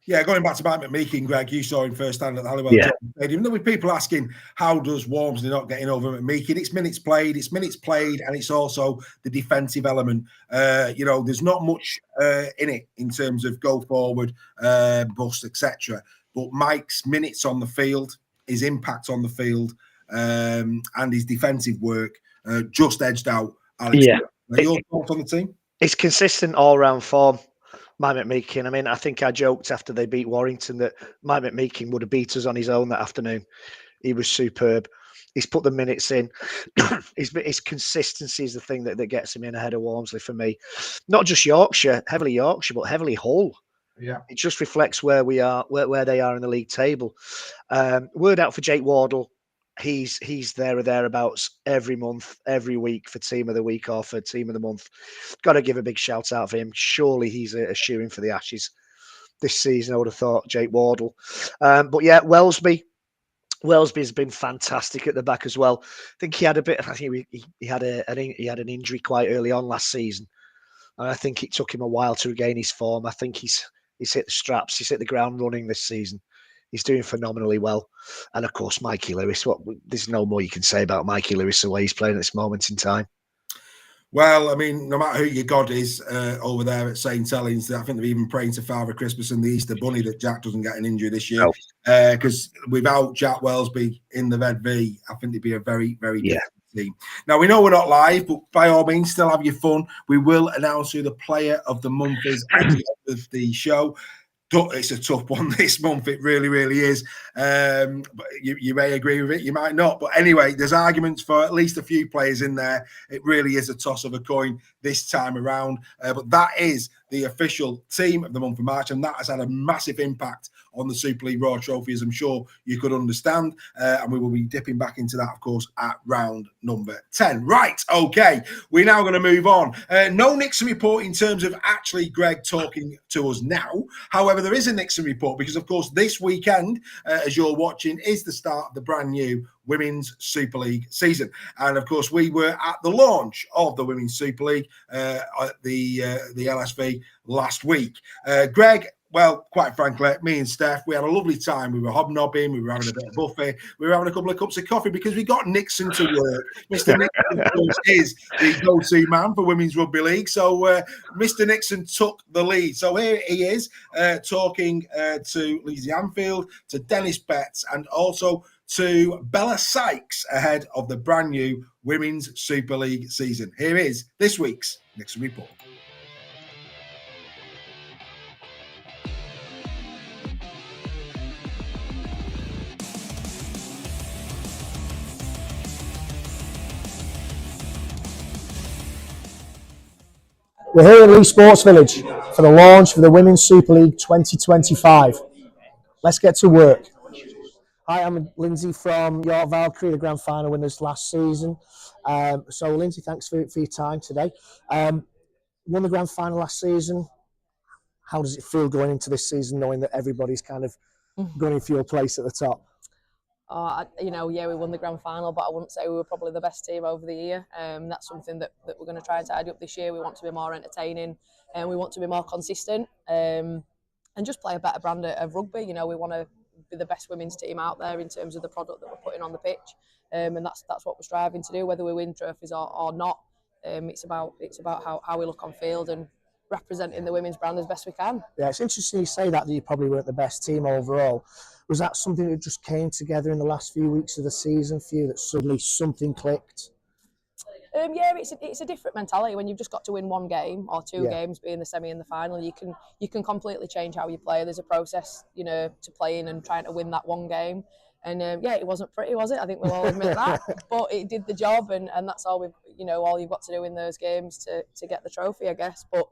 Yeah, going back to Mike McMeekin, Greg, you saw him firsthand at the Halliwell Stadium. There were people asking, how does Walmsley not getting over McMeekin? It's minutes played, and it's also the defensive element. You know, there's not much in it in terms of go forward, bust, etc. But Mike's minutes on the field, his impact on the field, and his defensive work just edged out Alex. Yeah. Your thoughts on the team? It's consistent all-round form. Mike McMeekin. I mean, I think I joked after they beat Warrington that Mike McMeekin would have beat us on his own that afternoon. He was superb. He's put the minutes in. His consistency is the thing that gets him in ahead of Walmsley for me. Not just heavily Yorkshire, but heavily Hull. Yeah, it just reflects where we are, where they are in the league table. Word out for Jake Wardle. He's there or thereabouts every month, every week for team of the week or for team of the month. Got to give a big shout out for him. Surely he's a shoo-in for the Ashes this season. I would have thought Jake Wardle. But yeah, Welsby's been fantastic at the back as well. I think he had a bit. I think he had an injury quite early on last season, and I think it took him a while to regain his form. I think he's hit the straps. He's hit the ground running this season. He's doing phenomenally well. And, of course, Mikey Lewis. There's no more you can say about Mikey Lewis, the way he's playing at this moment in time. Well, I mean, no matter who your God is over there at St. Helens, I think they're even praying to Father Christmas and the Easter Bunny that Jack doesn't get an injury this year. Because without Jack Welsby in the Red V, I think they'd be a very, very different team. Now, we know we're not live, but by all means, still have your fun. We will announce who the player of the month is at the end of the show. It's a tough one this month. It really, really is. But you may agree with it. You might not. But anyway, there's arguments for at least a few players in there. It really is a toss of a coin this time around. But that is the official team of the month of March, and that has had a massive impact on the Super League Raw Trophy, as I'm sure you could understand. And we will be dipping back into that, of course, at round number 10. Right, okay, we're now going to move on. No Nixon report in terms of actually Greg talking to us now. However, there is a Nixon report because, of course, this weekend, as you're watching, is the start of the brand new Women's Super League season. And, of course, we were at the launch of the Women's Super League at the LSV last week. Greg, well, quite frankly, me and Steph, we had a lovely time. We were hobnobbing, we were having a bit of buffet, we were having a couple of cups of coffee because we got Nixon to work. Mr. Nixon, of course, is the go-to man for Women's Rugby League. So Mr. Nixon took the lead. So here he is talking to Lizzie Anfield, to Dennis Betts, and also to Bella Sykes ahead of the brand new Women's Super League season. Here is this week's Nixon report. We're here at Lee Sports Village for the launch of the Women's Super League 2025. Let's get to work. Hi, I'm Lindsay from York Valkyrie, the grand final winners last season. So Lindsay, thanks for your time today. Won the grand final last season. How does it feel going into this season, knowing that everybody's kind of gunning for your place at the top? We won the grand final, but I wouldn't say we were probably the best team over the year. That's something that we're going to try and tidy up this year. We want to be more entertaining and we want to be more consistent and just play a better brand of rugby. You know, we want to be the best women's team out there in terms of the product that we're putting on the pitch, and that's what we're striving to do, whether we win trophies or not. It's about how we look on field and representing the women's brand as best we can. Yeah, it's interesting you say that you probably weren't the best team overall. Was that something that just came together in the last few weeks of the season for you, that suddenly something clicked? It's a different mentality when you've just got to win one game or two games, being the semi and the final. You can completely change how you play. There's a process, to playing and trying to win that one game. And it wasn't pretty, was it? I think we'll all admit that. But it did the job, and that's all all you've got to do in those games to get the trophy, I guess. But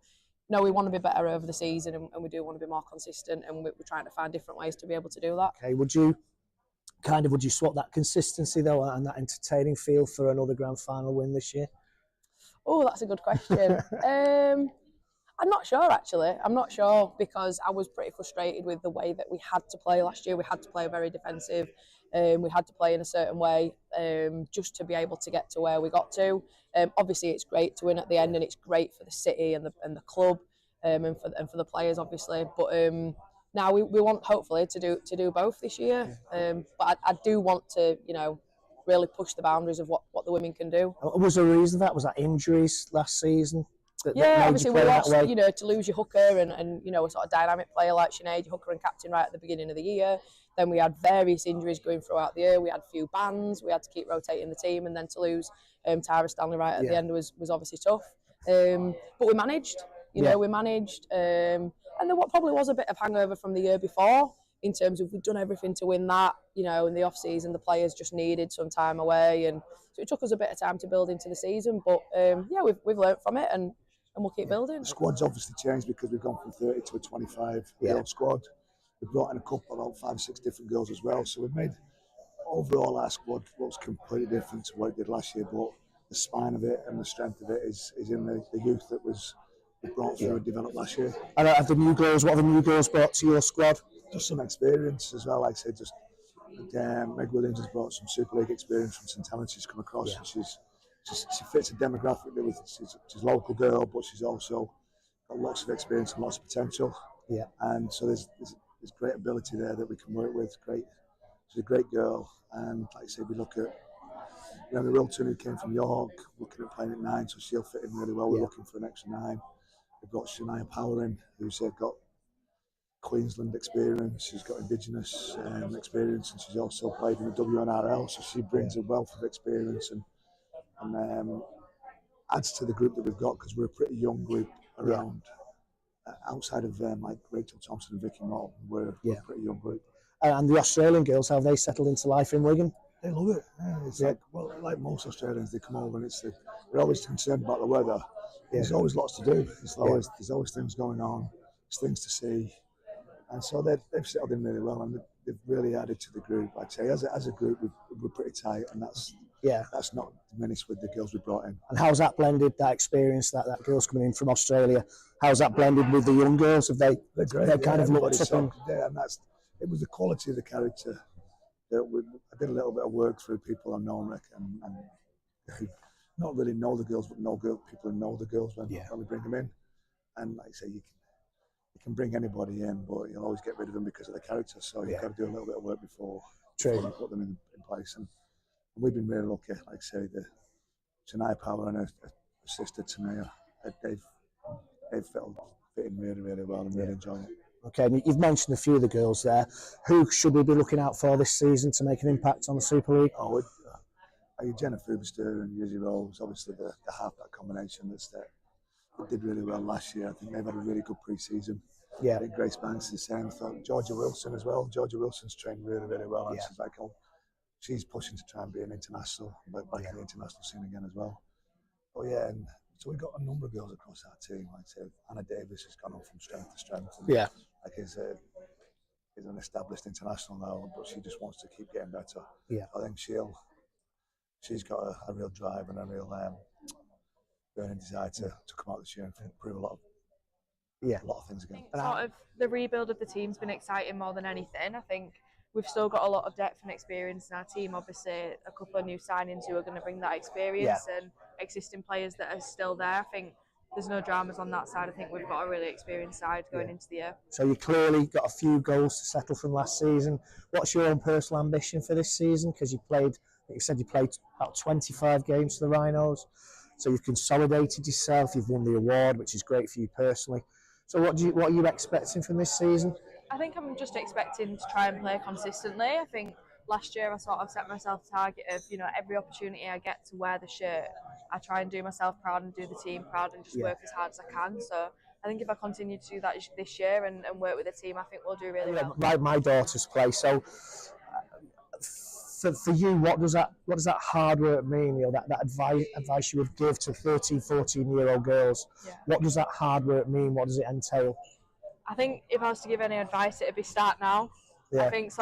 no, we want to be better over the season, and we do want to be more consistent, and we're trying to find different ways to be able to do that. Okay, would you swap that consistency though and that entertaining feel for another grand final win this year? Oh, that's a good question. I'm not sure, actually. I'm not sure, because I was pretty frustrated with the way that we had to play last year. We had to play very defensive. We had to play in a certain way just to be able to get to where we got to. Obviously, it's great to win at the end, and it's great for the city and the club and for the players, obviously. But now we want, hopefully, to do both this year. But I do want to, really push the boundaries of what the women can do. Was there a reason for that? Was that injuries last season? Obviously we lost, to lose your hooker and a sort of dynamic player like Sinead, your hooker and captain right at the beginning of the year. Then we had various injuries going throughout the year. We had a few bans. We had to keep rotating the team, and then to lose Tyra Stanley right at the end was obviously tough. But we managed, we managed. And there probably was a bit of hangover from the year before, in terms of we'd done everything to win that, in the off-season, the players just needed some time away. And so it took us a bit of time to build into the season. But, we've learnt from it, and we'll keep building. The squad's obviously changed because we've gone from 30 to a 25-year-old squad. We've brought in a couple, about 5 or 6 different girls as well. So we've made, overall, our squad looks completely different to what it did last year. But the spine of it and the strength of it is in the youth that was brought through and developed last year. And what have the new girls brought to your squad? Just some experience as well. Like I said, Meg Williams has brought some Super League experience from St Helens. She's come across, and she fits a demographic that she's a local girl, but she's also got lots of experience and lots of potential. Yeah. And so there's great ability there that we can work with. She's a great girl, and like I said, we look at Wilton, who came from York, looking at playing at 9, so she'll fit in really well. We're looking for an extra 9. We've got Shania Power in, who's got Queensland experience. She's got Indigenous experience, and she's also played in the WNRL, so she brings a wealth of experience and adds to the group that we've got, because we're a pretty young group around. Outside of like Rachel Thompson and Vicky Moore, we're a pretty young group. And the Australian girls, how have they settled into life in Wigan? They love it. It's like most Australians, they come over and they're always concerned about the weather, there's always lots to do. There's always things going on. There's things to see. And so they've settled in really well, and they've really added to the group. I'd say as a group, we're pretty tight, and that's not diminished with the girls we brought in. And how's that blended, that experience, that girls coming in from Australia? How's that blended with the young girls? Have they? They're great. They kind of looked up and it was the quality of the character that I did a little bit of work through people I know, Rick, and who not really know the girls, but people who know the girls when we bring them in. And like I say, you can bring anybody in, but you'll always get rid of them because of the character. So you've got to do a little bit of work before you put them in place. And we've been really lucky. Like I say, Janai Power and her sister Tania, they've fit in really, really well and really enjoying it. Okay, and you've mentioned a few of the girls there. Who should we be looking out for this season to make an impact on the Super League? Jenna Foobster and Yuzi Rose, obviously the half-back combination that did really well last year. I think they've had a really good pre-season. Yeah. I think Grace Banks is the same. I thought Georgia Wilson as well. Georgia Wilson's trained really, really well. And she's pushing to try and be an international, back in the international scene again as well. Oh yeah, and so we've got a number of girls across our team. Like I said, Anna Davis has gone on from strength to strength. And is an established international now, but she just wants to keep getting better. Yeah. I think she's got a real drive and a real burning desire to come out this year and prove a lot of things again. Sort of the rebuild of the team's been exciting more than anything. I think we've still got a lot of depth and experience in our team. Obviously, a couple of new signings who are going to bring that experience and existing players that are still there. I think there's no dramas on that side. I think we've got a really experienced side going into the year. So you clearly got a few goals to settle from last season. What's your own personal ambition for this season? Because you played about 25 games for the Rhinos. So you've consolidated yourself. You've won the award, which is great for you personally. So what are you expecting from this season? I think I'm just expecting to try and play consistently. I think last year I sort of set myself a target of, every opportunity I get to wear the shirt, I try and do myself proud and do the team proud and just work as hard as I can. So I think if I continue to do that this year and work with the team, I think we'll do really well. My daughters play, so for you, what does that hard work mean? That advice you would give to 13, 14-year-old girls. Yeah. What does that hard work mean? What does it entail? I think if I was to give any advice, it'd be start now. Yeah. I think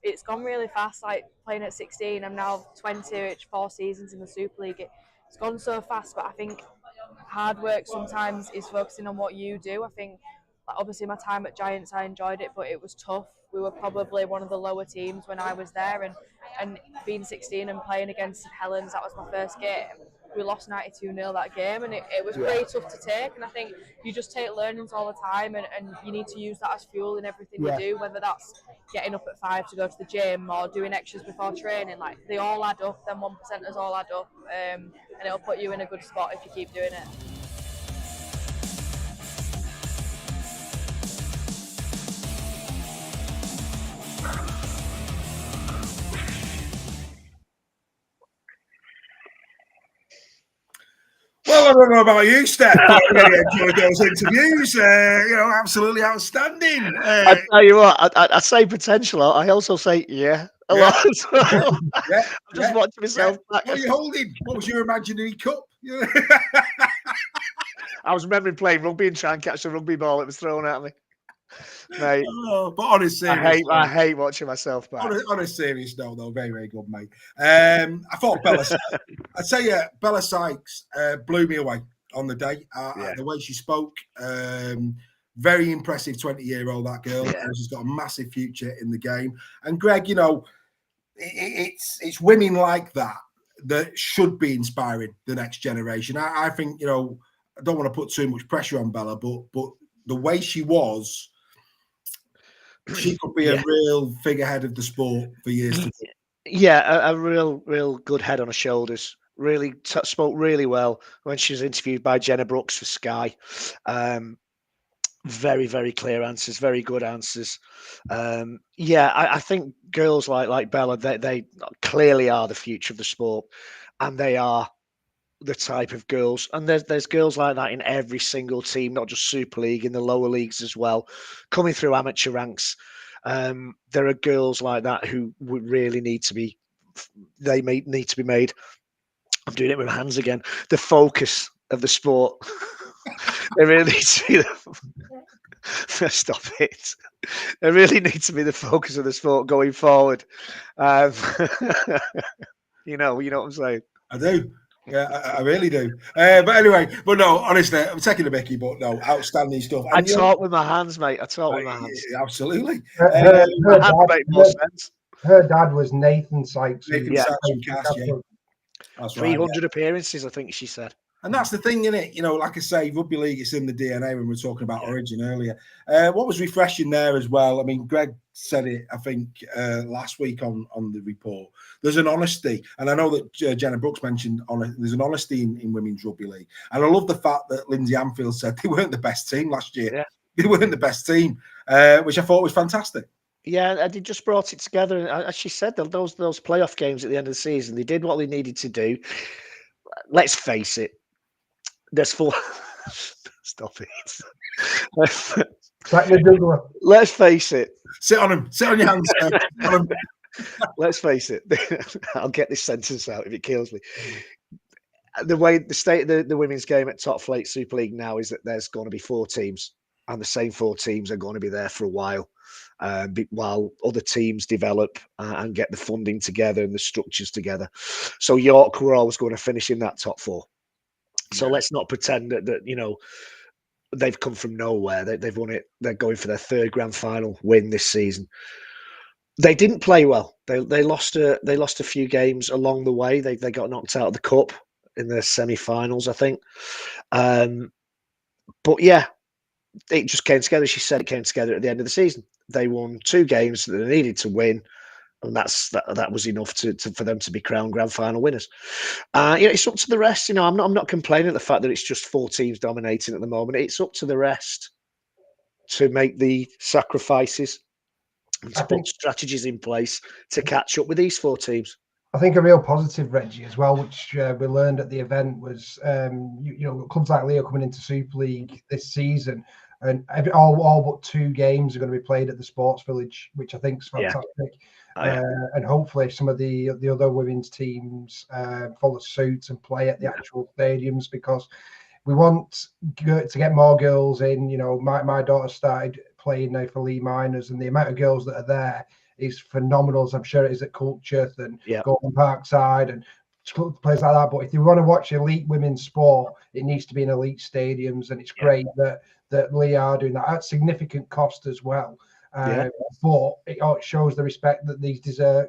it's gone really fast, like playing at 16. I'm now 20, which 4 seasons in the Super League. It's gone so fast, but I think hard work sometimes is focusing on what you do. I think obviously my time at Giants, I enjoyed it, but it was tough. We were probably one of the lower teams when I was there, and being 16 and playing against Helens, that was my first game. We lost 92-0 that game, and it was pretty tough to take. And I think you just take learnings all the time, and you need to use that as fuel in everything you do, whether that's getting up at 5 to go to the gym or doing extras before training. Like, they all add up, them 1%ers all add up, and it'll put you in a good spot if you keep doing it. Well, I don't know about you, Steph, but I really enjoyed those interviews. Absolutely outstanding. I tell you what, I say potential. I also say a lot. I'm just watching myself back. What are you holding? What was your imaginary cup? I was remembering playing rugby and trying to catch the rugby ball that was thrown at me. Mate, but on a serious note, I hate watching myself back. On a serious note, though, very, very good, mate. I thought I'd say Bella Sykes blew me away on the day. The way she spoke, very impressive 20-year-old, that girl. She's got a massive future in the game. And Greg, it's women like that should be inspiring the next generation. I think, I don't want to put too much pressure on Bella, but the way she was, she could be a real figurehead of the sport for years to come. Yeah, a real good head on her shoulders. Really spoke really well when she was interviewed by Jenna Brooks for Sky. Very, very clear answers, very good answers. I think girls like Bella, they clearly are the future of the sport, and they are the type of girls, and there's girls like that in every single team, not just Super League, in the lower leagues as well, coming through amateur ranks. There are girls like that who would really need to be made. I'm doing it with my hands again. The focus of the sport. They really need to be stop it. They really need to be the focus of the sport going forward. You know what I'm saying? I do. Yeah, I really do. But anyway, but no, honestly, I'm taking the Mickey, but no, outstanding stuff. I talk with my hands, mate. I talk with my hands. Absolutely. Her hands make more sense. Her dad was Nathan Sykes. Nathan Sykes from Cass, yeah. That's 300 appearances, I think she said. And that's the thing, isn't it? You know, like I say, rugby league, it's in the DNA when we were talking about Origin earlier. What was refreshing there as well, I mean, Greg said it, I think, last week on the report. There's an honesty. And I know that Jenna Brooks mentioned there's an honesty in women's rugby league. And I love the fact that Lindsay Anfield said they weren't the best team last year. Yeah. They weren't the best team, which I thought was fantastic. Yeah, and they just brought it together. As she said, those playoff games at the end of the season, they did what they needed to do. Let's face it. There's 4. Stop it. Let's face it. Sit on him. Sit on your hands. Let's face it. I'll get this sentence out if it kills me. The way the state of the women's game at Top Flight Super League now is that there's going to be 4 teams, and the same 4 teams are going to be there for a while other teams develop and get the funding together and the structures together. So York were always going to finish in that top 4. So let's not pretend that you know, they've come from nowhere. They've won it. They're going for their 3rd grand final win this season. They didn't play well. They lost a few games along the way. They got knocked out of the cup in the semi-finals, I think. But yeah, it just came together. She said it came together at the end of the season. They won 2 games that they needed to win. And that was enough for them to be crowned grand final winners. It's up to the rest. You know, I'm not complaining at the fact that it's just 4 teams dominating at the moment. It's up to the rest to make the sacrifices and to put strategies in place to catch up with these 4 teams. I think a real positive, Reggie, as well, which we learned at the event was, clubs like Leo coming into Super League this season, and all but 2 games are going to be played at the Sports Village, which I think is fantastic. And hopefully some of the other women's teams follow suit and play at the actual stadiums, because we want to get more girls in. You know, my daughter started playing now for Lee Miners, and the amount of girls that are there is phenomenal, as I'm sure it is at Culcheth and Golden Parkside and places like that. But if you want to watch elite women's sport, it needs to be in elite stadiums, and it's great that Lee are doing that at significant cost as well. But it shows the respect that these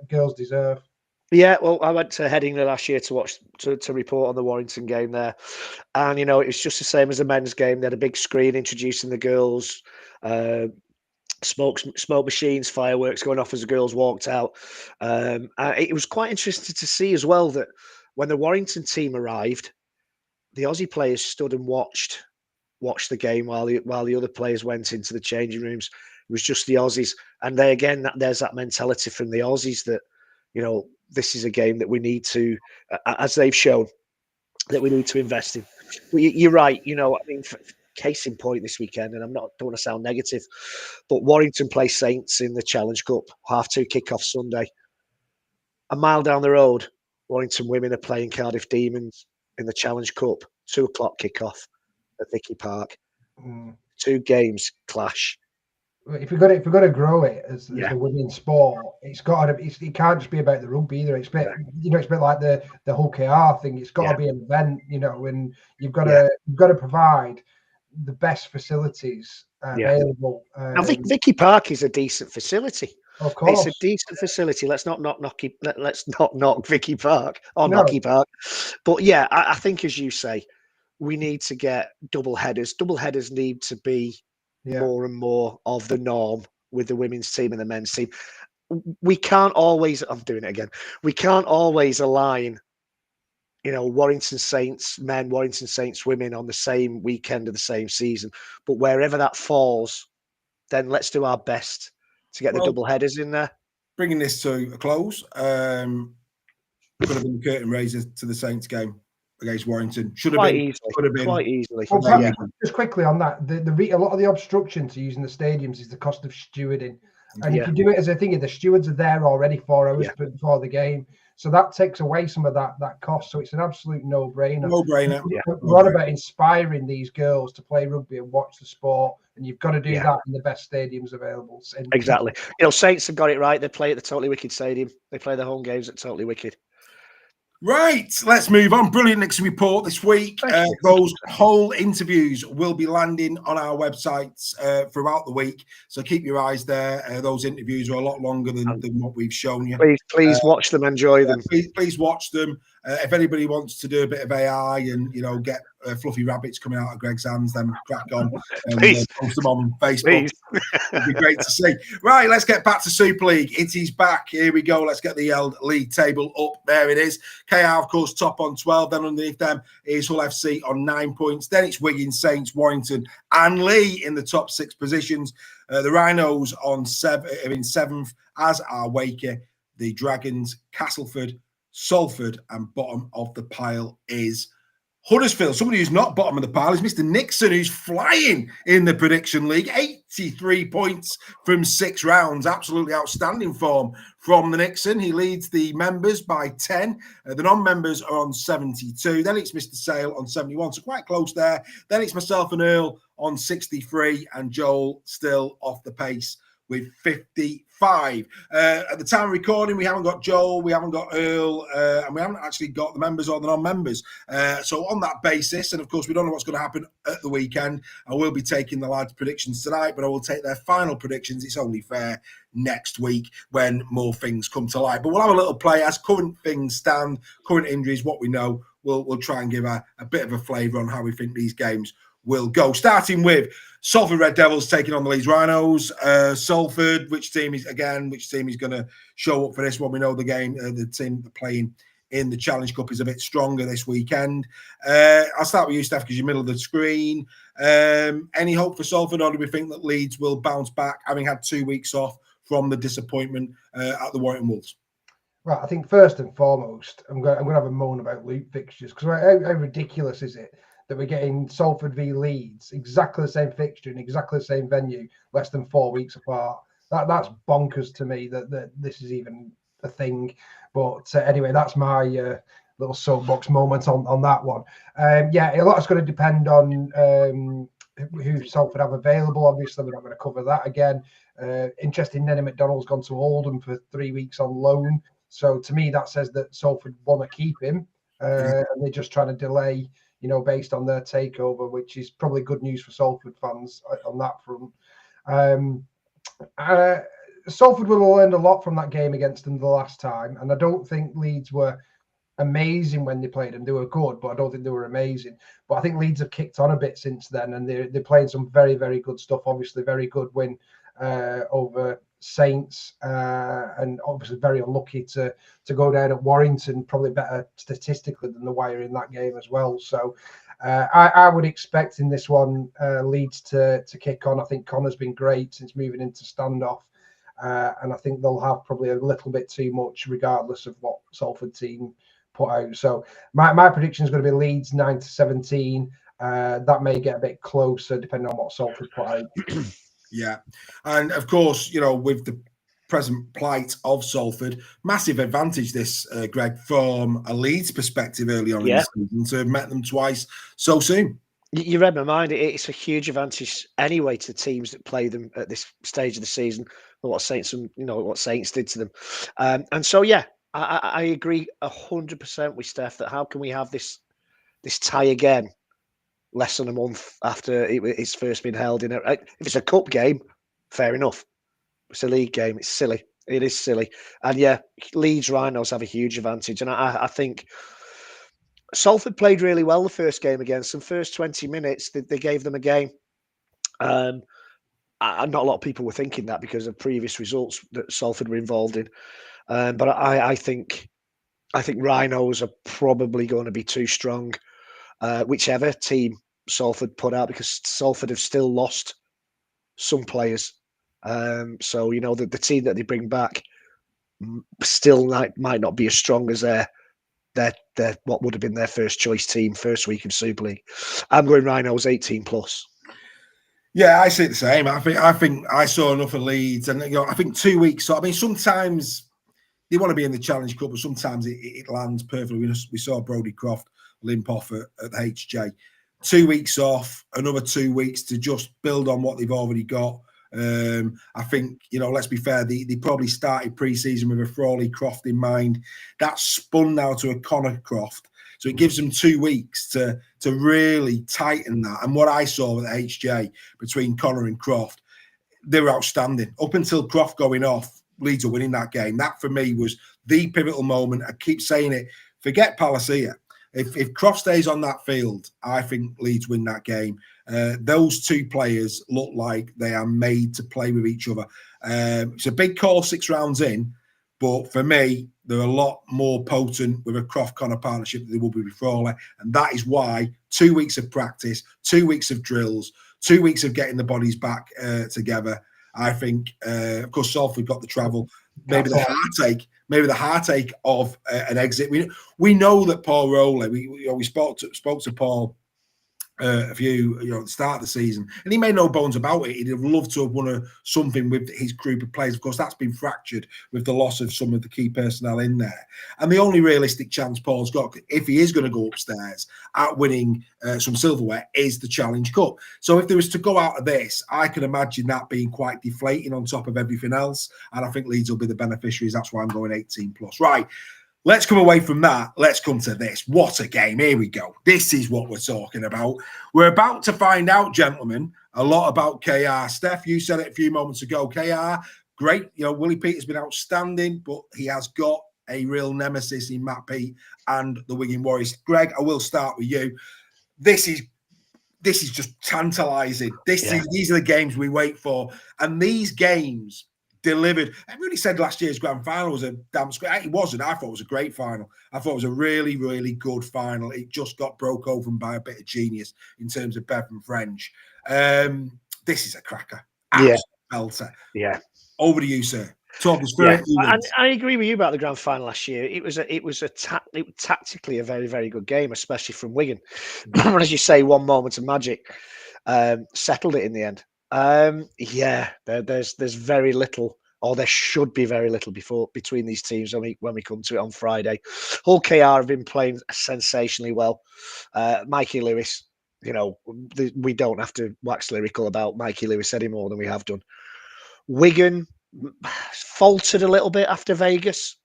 girls deserve. Yeah, well, I went to Headingley last year to report on the Warrington game there, and you know, it was just the same as the men's game. They had a big screen introducing the girls, smoke machines, fireworks going off as the girls walked out. It was quite interesting to see as well that when the Warrington team arrived, the Aussie players stood and watched the game while the other players went into the changing rooms. It was just the Aussies, and there's that mentality from the Aussies that, you know, this is a game that we need to, as they've shown, that we need to invest in. Well, you're right. You know, I mean, case in point this weekend, and don't want to sound negative, but Warrington play Saints in the Challenge Cup, 2:30 kickoff Sunday. A mile down the road, Warrington women are playing Cardiff Demons in the Challenge Cup, 2:00 kickoff at Vicky Park. 2 games clash. If we're going to grow it as the women's sport, it can't just be about the rugby either. It's a bit like the whole KR thing. It's got to be an event, you know, and you've got to provide the best facilities available. Now, Vicky Park is a decent facility. Of course, it's a decent facility. Let's not knock Vicky Park or Knocky Park. But yeah, I think, as you say, we need to get double headers. Double headers need to be more and more of the norm with the women's team and the men's team. We can't always, I'm doing it again, we can't always align, you know, Warrington Saints men, Warrington Saints women on the same weekend of the same season. But wherever that falls, then let's do our best to get the double headers in there. Bringing this to a close, could have been the curtain raiser to the Saints game against Warrington. Should have been quite easily. Well, just quickly on that, a lot of the obstruction to using the stadiums is the cost of stewarding. And if you do it as a thing, the stewards are there already 4 hours before the game. So that takes away some of that cost. So it's an absolute no-brainer. No-brainer. We're on about inspiring these girls to play rugby and watch the sport, and you've got to do that in the best stadiums available. Exactly. You know, Saints have got it right. They play at the Totally Wicked Stadium. They play their home games at Totally Wicked. Right, let's move on. Brilliant Nixon report this week. Those whole interviews will be landing on our websites throughout the week, so keep your eyes there. Those interviews are a lot longer than what we've shown you. Please watch them, enjoy them. Please watch them. If anybody wants to do a bit of AI and get fluffy rabbits coming out of Greg's hands, then crack on and post them on Facebook. It'd be great to see. Right, let's get back to Super League. It is back. Here we go. Let's get the league table up. There it is. KR, of course, top on 12. Then underneath them is Hull FC on 9 points. Then it's Wigan, Saints, Warrington, and Lee in the top 6 positions. The Rhinos are in 7th, as are Waker, the Dragons, Castleford, Salford, and bottom of the pile is Huddersfield. Somebody who's not bottom of the pile is Mr. Nixon, who's flying in the prediction league. 83 points from 6 rounds. Absolutely outstanding form from the Nixon. He leads the members by 10. The non-members are on 72. Then it's Mr. Sale on 71, so quite close there. Then it's myself and Earl on 63, and Joel still off the pace with 55. At the time of recording, we haven't got Joel, we haven't got Earl, and we haven't actually got the members or the non-members. So on that basis, and of course, we don't know what's going to happen at the weekend, I will be taking the lads' predictions tonight, but I will take their final predictions. It's only fair next week when more things come to light. But we'll have a little play as current things stand, current injuries, what we know. We'll try and give a bit of a flavour on how we think these games will go. Starting with Salford Red Devils taking on the Leeds Rhinos. Salford, which team is going to show up for this one? We know the game, the team playing in the Challenge Cup is a bit stronger this weekend. I'll start with you, Steph, because you're middle of the screen. Any hope for Salford, or do we think that Leeds will bounce back, having had 2 weeks off from the disappointment at the Warrington Wolves? Right, I think first and foremost, I'm going to have a moan about loop fixtures, because how ridiculous is it that we're getting Salford v Leeds, exactly the same fixture in exactly the same venue, less than 4 weeks apart. That's bonkers to me that this is even a thing. But anyway, that's my little soapbox moment on that one. A lot's going to depend on who Salford have available. Obviously, we're not going to cover that again. Interesting, Nenny McDonald's gone to Oldham for 3 weeks on loan. So to me, that says that Salford want to keep him, and they're just trying to delay, based on their takeover, which is probably good news for Salford fans on that front. Salford will have learned a lot from that game against them the last time, and I don't think Leeds were amazing when they played them. They were good, but I don't think they were amazing. But I think Leeds have kicked on a bit since then, and they're playing some very, very good stuff. Obviously, very good win over Saints, and obviously very unlucky to go down at Warrington, probably better statistically than the Wire in that game as well. So I would expect in this one Leeds to kick on. I think Connor's been great since moving into standoff, and I think they'll have probably a little bit too much regardless of what Salford team put out. So my prediction is going to be Leeds 9-17. That may get a bit closer depending on what Salford put out. Yeah, and of course, with the present plight of Salford, massive advantage this, Greg, from a Leeds perspective early on in the season to have met them twice so soon. You read my mind. It's a huge advantage anyway to teams that play them at this stage of the season. What Saints did to them, and so I agree 100% with Steph that how can we have this tie again? Less than a month after it's first been held if it's a cup game, fair enough. It's a league game. It's silly. It is silly. And Leeds Rhinos have a huge advantage. And I think Salford played really well the first game against them. First 20 minutes, they gave them a game. Not a lot of people were thinking that because of previous results that Salford were involved in. But I think Rhinos are probably going to be too strong, whichever team Salford put out, because Salford have still lost some players. So the team that they bring back still might not be as strong as their what would have been their first choice team first week of Super League. I'm going Rhinos 18+. Yeah, I see it the same. I think I saw enough of Leeds, and I think 2 weeks. So I mean, sometimes they want to be in the Challenge Cup, but sometimes it lands perfectly. We saw Brodie Croft limp off at the HJ. 2 weeks off, another 2 weeks to just build on what they've already got. I think, let's be fair, they probably started pre-season with a Frawley Croft in mind. That's spun now to a Connor Croft. So it gives them 2 weeks to really tighten that. And what I saw with the HJ between Connor and Croft, they were outstanding. Up until Croft going off, Leeds are winning that game. That for me was the pivotal moment. I keep saying it. Forget Palacia. If Croft stays on that field, I think Leeds win that game. Those two players look like they are made to play with each other. It's a big call 6 rounds in, but for me, they're a lot more potent with a Croft-Connor partnership than they will be with Frawley. And that is why 2 weeks of practice, 2 weeks of drills, 2 weeks of getting the bodies back together. I think, of course, Salford got the travel. Maybe the heartache of an exit. We know that Paul Rowley. We spoke to Paul a few, at the start of the season, and he made no bones about it. He'd have loved to have won something with his group of players. Of course, that's been fractured with the loss of some of the key personnel in there. And the only realistic chance Paul's got, if he is going to go upstairs at winning some silverware, is the Challenge Cup. So if there was to go out of this, I can imagine that being quite deflating on top of everything else. And I think Leeds will be the beneficiaries. That's why I'm going 18 plus. Right. Let's come away from that. Let's come to this. What a game. Here we go. This is what we're talking about. We're about to find out, gentlemen, a lot about KR. Steph, you said it a few moments ago. KR, great. Willie Peter's been outstanding, but he has got a real nemesis in Matt Pete and the Wigan Warriors. Greg, I will start with you. This is just tantalising. These are the games we wait for. And these games delivered. Everybody said last year's grand final was a damn square. It wasn't. I thought it was a great final. I thought it was a really, really good final. It just got broke open by a bit of genius in terms of Bevan French. This is a cracker. Absolute belter. Yeah. Over to you, sir. Talk us through it. I agree with you about the grand final last year. It was tactically a very, very good game, especially from Wigan. As you say, one moment of magic settled it in the end. There's very little, or there should be very little between these teams when we come to it on Friday. Hull KR have been playing sensationally well. Mikey Lewis, we don't have to wax lyrical about Mikey Lewis any more than we have done. Wigan faltered a little bit after Vegas,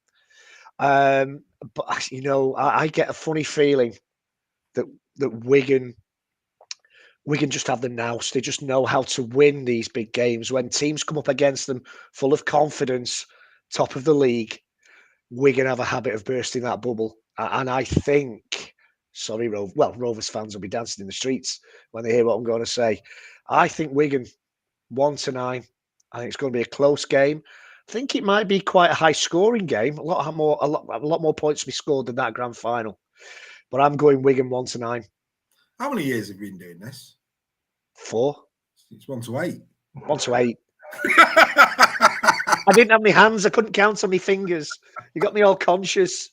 but I get a funny feeling that Wigan just have the nous. They just know how to win these big games. When teams come up against them full of confidence, top of the league, Wigan have a habit of bursting that bubble. And I think, Rovers fans will be dancing in the streets when they hear what I'm going to say. I think Wigan 1-9. I think it's going to be a close game. I think it might be quite a high-scoring game. A lot more points to be scored than that grand final. But I'm going Wigan 1-9. How many years have you been doing this? 4. It's 1-8. 1-8. I didn't have my hands. I couldn't count on my fingers. You got me all conscious.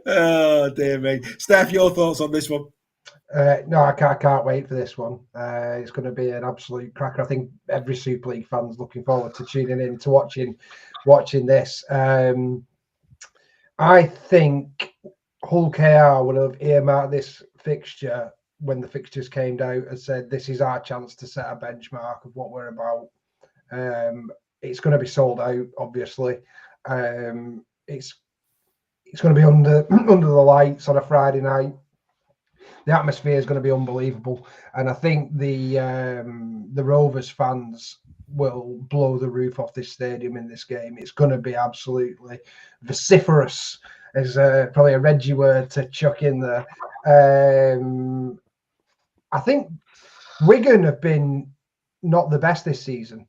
Oh, dear me. Steph, your thoughts on this one? No, I can't wait for this one. It's going to be an absolute cracker. I think every Super League fan's looking forward to tuning in to watching this. I think Hull KR would have earmarked this fixture when the fixtures came out and said, this is our chance to set a benchmark of what we're about. It's going to be sold out, obviously. It's going to be under the lights on a Friday night. The atmosphere is going to be unbelievable, and I think the Rovers fans will blow the roof off this stadium in this game. It's going to be absolutely vociferous. Is probably a Reggie word to chuck in there. I think Wigan have been not the best this season,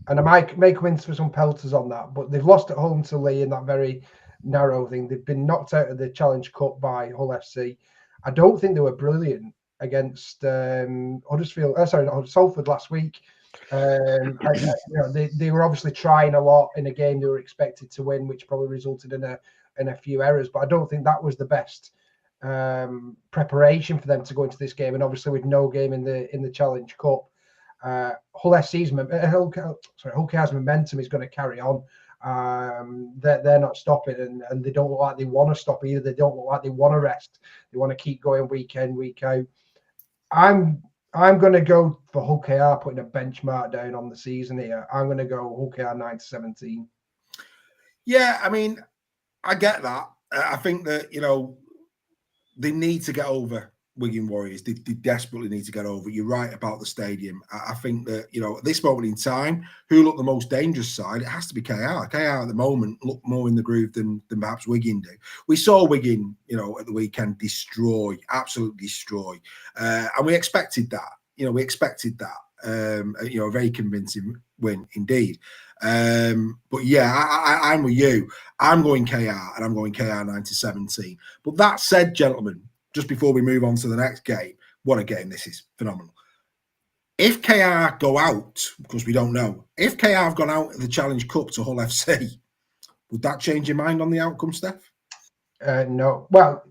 and I might make wins for some pelters on that, but they've lost at home to Lee in that very narrow thing. They've been knocked out of the Challenge Cup by Hull FC. I don't think they were brilliant against Salford last week. They were obviously trying a lot in a game they were expected to win, which probably resulted in a few errors. But I don't think that was the best preparation for them to go into this game. And obviously, with no game in the Challenge Cup, Hull KR's momentum is going to carry on. They're not stopping, and they don't look like they want to stop either. They don't look like they want to rest. They want to keep going week in, week out. I'm going to go for Hull KR putting a benchmark down on the season here. I'm going to go Hull KR 9-17. Yeah, I mean, I get that. I think that, they need to get over Wigan Warriors. They desperately need to get over. You're right about the stadium. I think that, at this moment in time, who look the most dangerous side, it has to be KR. KR at the moment look more in the groove than perhaps Wigan do. We saw Wigan, at the weekend absolutely destroy. And we expected that. We expected that. A very convincing win indeed. But yeah, I'm with you. I'm going KR, and I'm going KR 9-17. But that said, gentlemen, just before we move on to the next game, what a game this is. Phenomenal. If KR go out, because we don't know, if KR have gone out of the Challenge Cup to Hull FC, would that change your mind on the outcome, Steph? No. Well,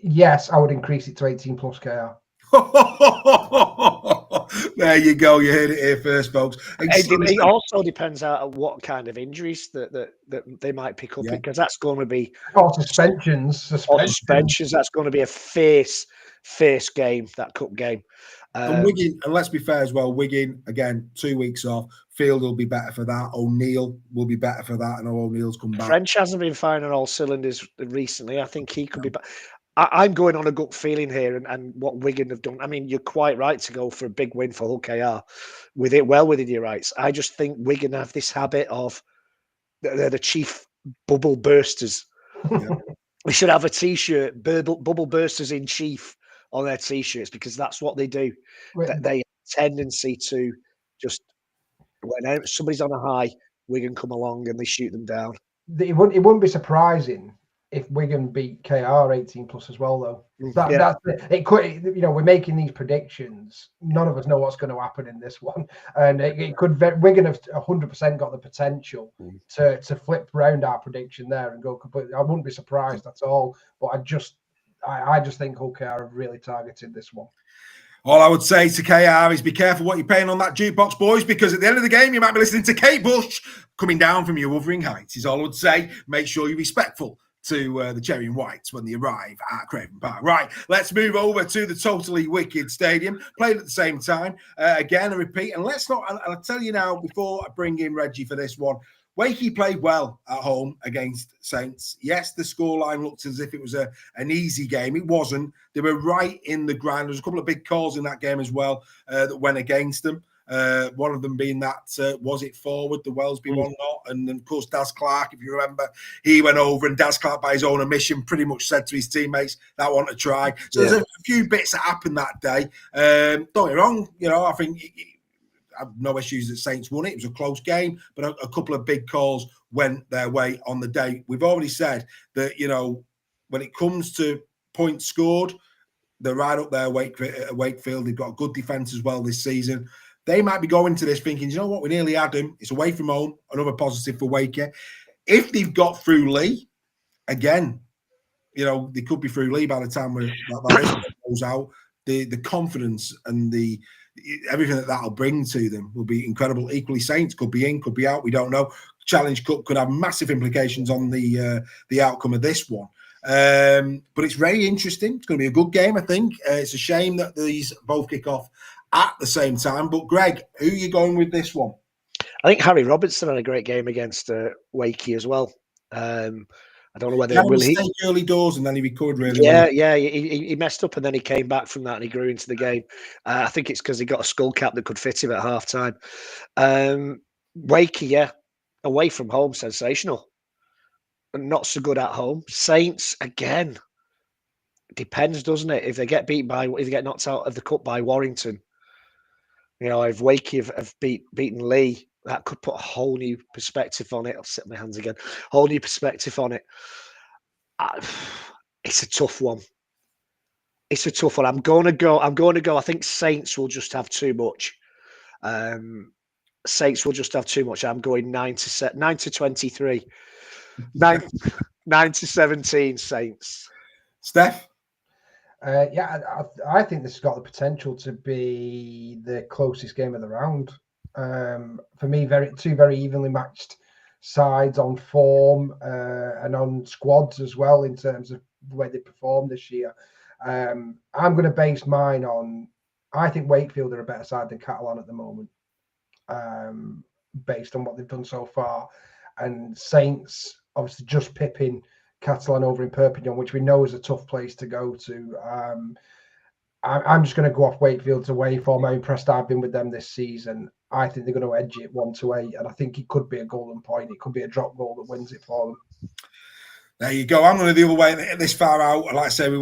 yes, I would increase it to 18 plus KR. There you go. You heard it here first, folks. It also depends on what kind of injuries that they might pick up, because that's going to be suspensions. That's going to be a fierce game, that cup game. And Wigan, and let's be fair as well, Wigan, again, 2 weeks off. Field will be better for that. O'Neill will be better for that. I know O'Neill's come back. French hasn't been firing on all cylinders recently. I think he could be back. I'm going on a gut feeling here, and what Wigan have done. I mean, you're quite right to go for a big win for Hull KR, with it well within your rights. I just think Wigan have this habit of they're the chief bubble bursters. Yeah. We should have a T-shirt, bubble bursters in chief, on their T-shirts, because that's what they do. They have a tendency to just, when somebody's on a high, Wigan come along and they shoot them down. It wouldn't be surprising if Wigan beat KR 18 plus as well, though. That's it. Could, we're making these predictions. None of us know what's going to happen in this one, and it could. Wigan have 100% got the potential to flip around our prediction there and go completely. I wouldn't be surprised at all, but I just think Hull KR have really targeted this one. All I would say to KR is be careful what you're paying on that jukebox, boys, because at the end of the game, you might be listening to Kate Bush coming down from your Wuthering Heights, is all I would say. Make sure you're respectful to the Cherry and Whites when they arrive at Craven Park. Right, let's move over to the Totally Wicked Stadium, played at the same time. Again, a repeat. And let's not, and I'll tell you now, before I bring in Reggie for this one, Wakey played well at home against Saints. Yes, the scoreline looked as if it was an easy game. It wasn't. They were right in the grind. There was a couple of big calls in that game as well that went against them. One of them being that, was it forward, the Wellesby one not? And then, of course, Daz Clark, if you remember, he went over, and Daz Clark, by his own admission, pretty much said to his teammates, that one to try. So there's a few bits that happened that day. Don't get me wrong, I think I have no issues that Saints won it. It was a close game, but a couple of big calls went their way on the day. We've already said that, when it comes to points scored, they're right up there, Wakefield. They've got a good defence as well this season. They might be going to this thinking, you know what, we nearly had him. It's away from home, another positive for Wakey. If they've got through Lee, again, they could be through Lee by the time that goes out. The confidence and everything that'll bring to them will be incredible. Equally, Saints could be in, could be out. We don't know. Challenge Cup could have massive implications on the outcome of this one. But it's very interesting. It's going to be a good game, I think. It's a shame that these both kick off at the same time. But Greg, who are you going with this one? I think Harry Robertson had a great game against Wakey as well. I don't know whether will he early doors and then he recovered really well. He messed up and then he came back from that and he grew into the game. I think it's because he got a skull cap that could fit him at half time. Wakey, away from home, sensational. Not so good at home. Saints, again, depends, doesn't it? If they get knocked out of the cup by Warrington, if Wakey have beaten Lee, that could put a whole new perspective on it. I'll sit my hands again. Whole new perspective on it. It's a tough one. I'm going to go. I think Saints will just have too much. Saints will just have too much. I'm going 9-23. 9-17 Saints. Steph? I think this has got the potential to be the closest game of the round. For me, two very evenly matched sides on form and on squads as well in terms of the way they performed this year. I'm going to base mine on, I think Wakefield are a better side than Catalan at the moment, based on what they've done so far. And Saints, obviously, just pipping Catalan over in Perpignan, which we know is a tough place to go to. I'm just going to go off Wakefield's away form. How impressed I've been with them this season. I think they're going to edge it 1-8, and I think it could be a golden point. It could be a drop goal that wins it for them. There you go. I'm going to the other way this far out. Like I say, we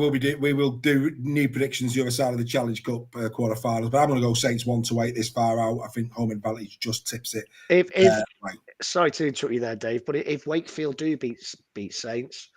will do new predictions the other side of the Challenge Cup quarterfinals. But I'm going to go Saints 1-8 this far out. I think home advantage just tips it. Sorry to interrupt you there, Dave, but if Wakefield do beat Saints,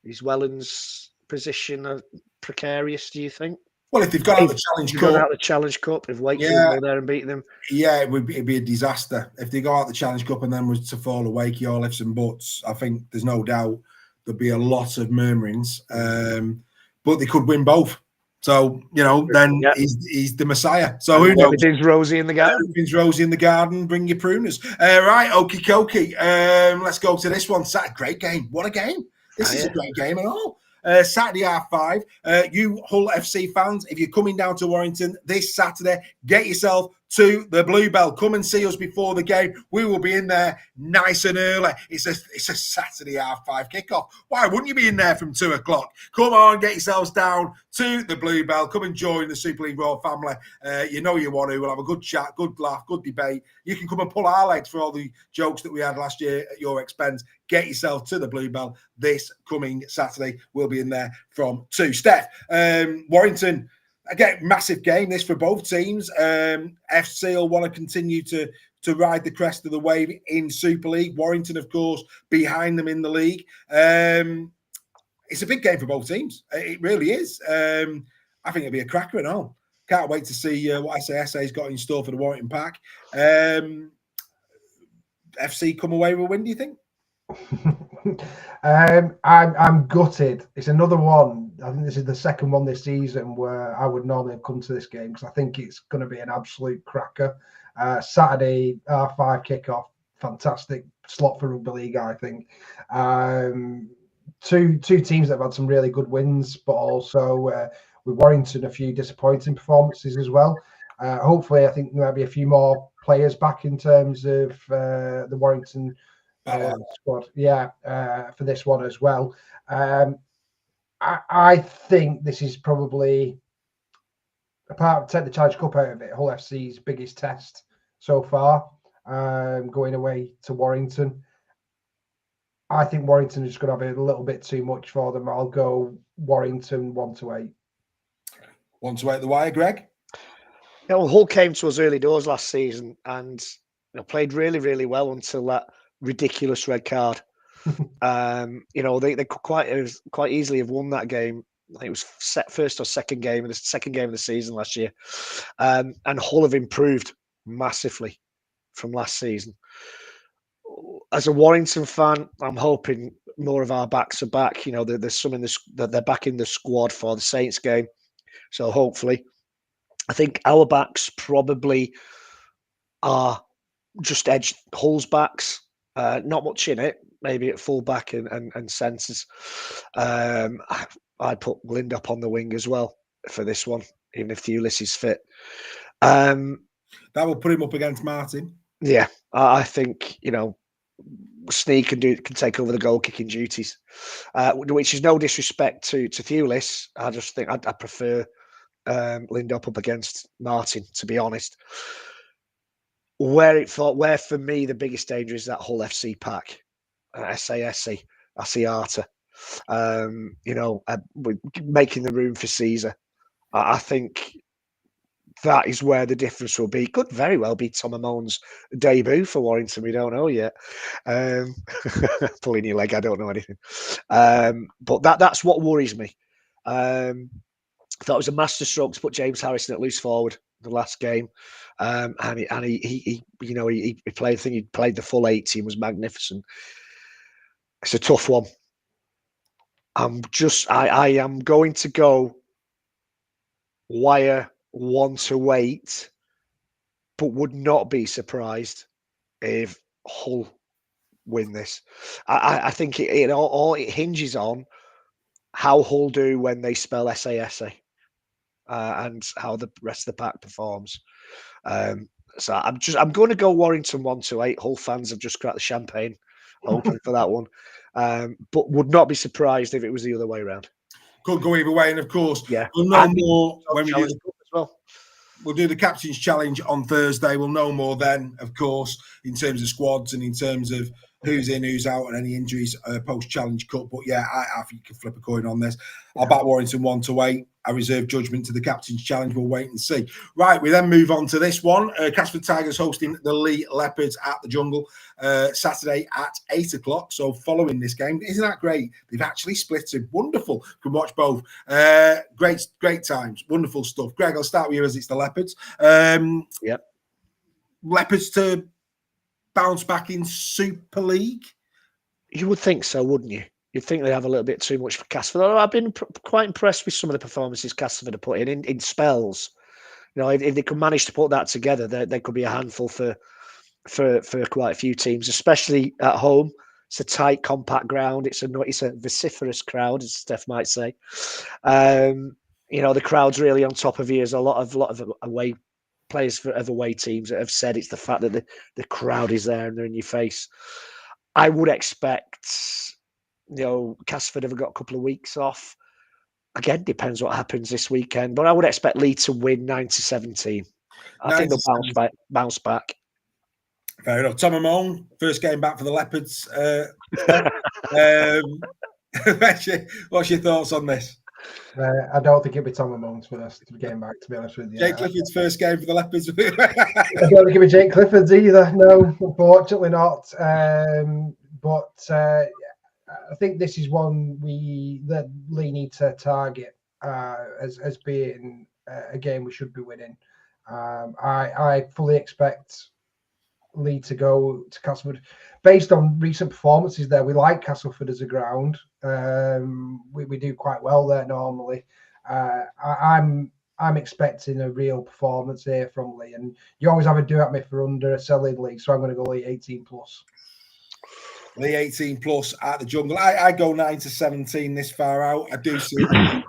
is Welland's position precarious? Do you think? Well, if they've got out the Challenge Cup, if Wakefield go there and beat them, it'd be a disaster if they go out the Challenge Cup and then was to fall away, all ifs and buts. I think there's no doubt there'd be a lot of murmurings, but they could win both. So then he's the Messiah. So who knows? Everything's rosy in the garden. Everything's rosy in the garden. Bring your pruners. Right, okie dokie. Let's go to this one. Saturday, great game. What a game! This is a great game and all. Saturday R5. You Hull FC fans, if you're coming down to Warrington this Saturday, get yourself to the Bluebell. Come and see us before the game. We will be in there nice and early. It's a Saturday R5 kickoff. Why wouldn't you be in there from 2 o'clock? Come on, get yourselves down to the Bluebell. Come and join the Super League Royal family. You know you want to. We'll have a good chat, good laugh, good debate. You can come and pull our legs for all the jokes that we had last year at your expense. Get yourself to the Bluebell this coming Saturday. We'll be in there from 2. Steph, Warrington, again, massive game this for both teams. FC will want to continue to ride the crest of the wave in Super League. Warrington, of course, behind them in the league. It's a big game for both teams. It really is. I think it'll be a cracker and all. Can't wait to see what SA's got in store for the Warrington Pack. FC come away with a win, do you think? I'm gutted. It's another one. I think this is the second one this season where I would normally have come to this game because I think it's going to be an absolute cracker. Saturday R5 kickoff, fantastic slot for rugby league. I think two teams that have had some really good wins, but also with Warrington a few disappointing performances as well. Hopefully, I think there might be a few more players back in terms of the Warrington squad, for this one as well. I think this is probably, take the Challenge Cup out of it, Hull FC's biggest test so far, going away to Warrington. I think Warrington is just going to have a little bit too much for them. I'll go Warrington 1-8. 1-8 the wire, Greg? Yeah, well, Hull came to us early doors last season and played really, really well until that ridiculous red card. They could quite easily have won that game. I think it was first or second game of the season last year. And Hull have improved massively from last season. As a Warrington fan, I'm hoping more of our backs are back. There's some that they're back in the squad for the Saints game. So hopefully, I think our backs probably are just edged Hull's backs. Not much in it, maybe at full back and centres. I'd put Lindop on the wing as well for this one, even if Thewlis is fit. That will put him up against Martin. Yeah, I think Sneak can take over the goal kicking duties, which is no disrespect to Thewlis. I just think I prefer Lindop up against Martin, to be honest. Where for me the biggest danger is that Hull FC pack, SASC, Asiata. Making the room for Caesar. I think that is where the difference will be. Could very well be Tom Amon's debut for Warrington. We don't know yet. Pulling your leg, I don't know anything. But that's what worries me. I thought it was a masterstroke to put James Harrison at loose forward the last game, and he played. I think he played the full 80 and was magnificent. It's a tough one. I am going to go wire 1-8, but would not be surprised if Hull win this. I think it all it hinges on how Hull do when they spell SASA, and how the rest of the pack performs. So I'm going to go Warrington 1-8. Hull fans have just cracked the champagne open for that one, but would not be surprised if it was the other way around. Could go either way, and of course, yeah, we'll know more when we do as well. We'll do the Captain's Challenge on Thursday. We'll know more then, of course, in terms of squads and in terms of who's in, who's out, and any injuries post-Challenge Cup. But yeah, I think you can flip a coin on this. I'll back Warrington 1-8. I reserve judgment to the Captain's Challenge. We'll wait and see. Right, we then move on to this one. Castleford Tigers hosting the Lee Leopards at the Jungle Saturday at 8 o'clock. So following this game, isn't that great? They've actually split it. Wonderful. Can watch both. Great times. Wonderful stuff. Greg, I'll start with you as it's the Leopards. Yep. Leopards to bounce back in Super League? You would think so, wouldn't you? You'd think they have a little bit too much for Castleford. I've been quite impressed with some of the performances Castleford have put in spells. You know, if they could manage to put that together, they could be a handful for quite a few teams, especially at home. It's a tight, compact ground. It's a vociferous crowd, as Steph might say. You know, the crowd's really on top of you. There's a lot of away players of away teams that have said it's the fact that the crowd is there and they're in your face. I would expect, you know, Castleford have got a couple of weeks off. Again, depends what happens this weekend, but I would expect Lee to win 9-17. I think they'll bounce back. Fair enough. Tom Amon, first game back for the Leopards. What's your thoughts on this? I don't think it'll be Tom Amon's first game back, to be honest with you. Jake Clifford's first game for the Leopards. I don't think it'll be Jake Clifford's either. No, unfortunately not. But I think this is one that Lee need to target as being a game we should be winning. I fully expect Lee to go to Castleford based on recent performances there. We like Castleford as a ground. We do quite well there normally. I'm expecting a real performance here from Lee, and you always have a do at me for under a selling league, so I'm going to go Lee 18+. Lee 18+ at the Jungle. I go 9-17 this far out. I do see it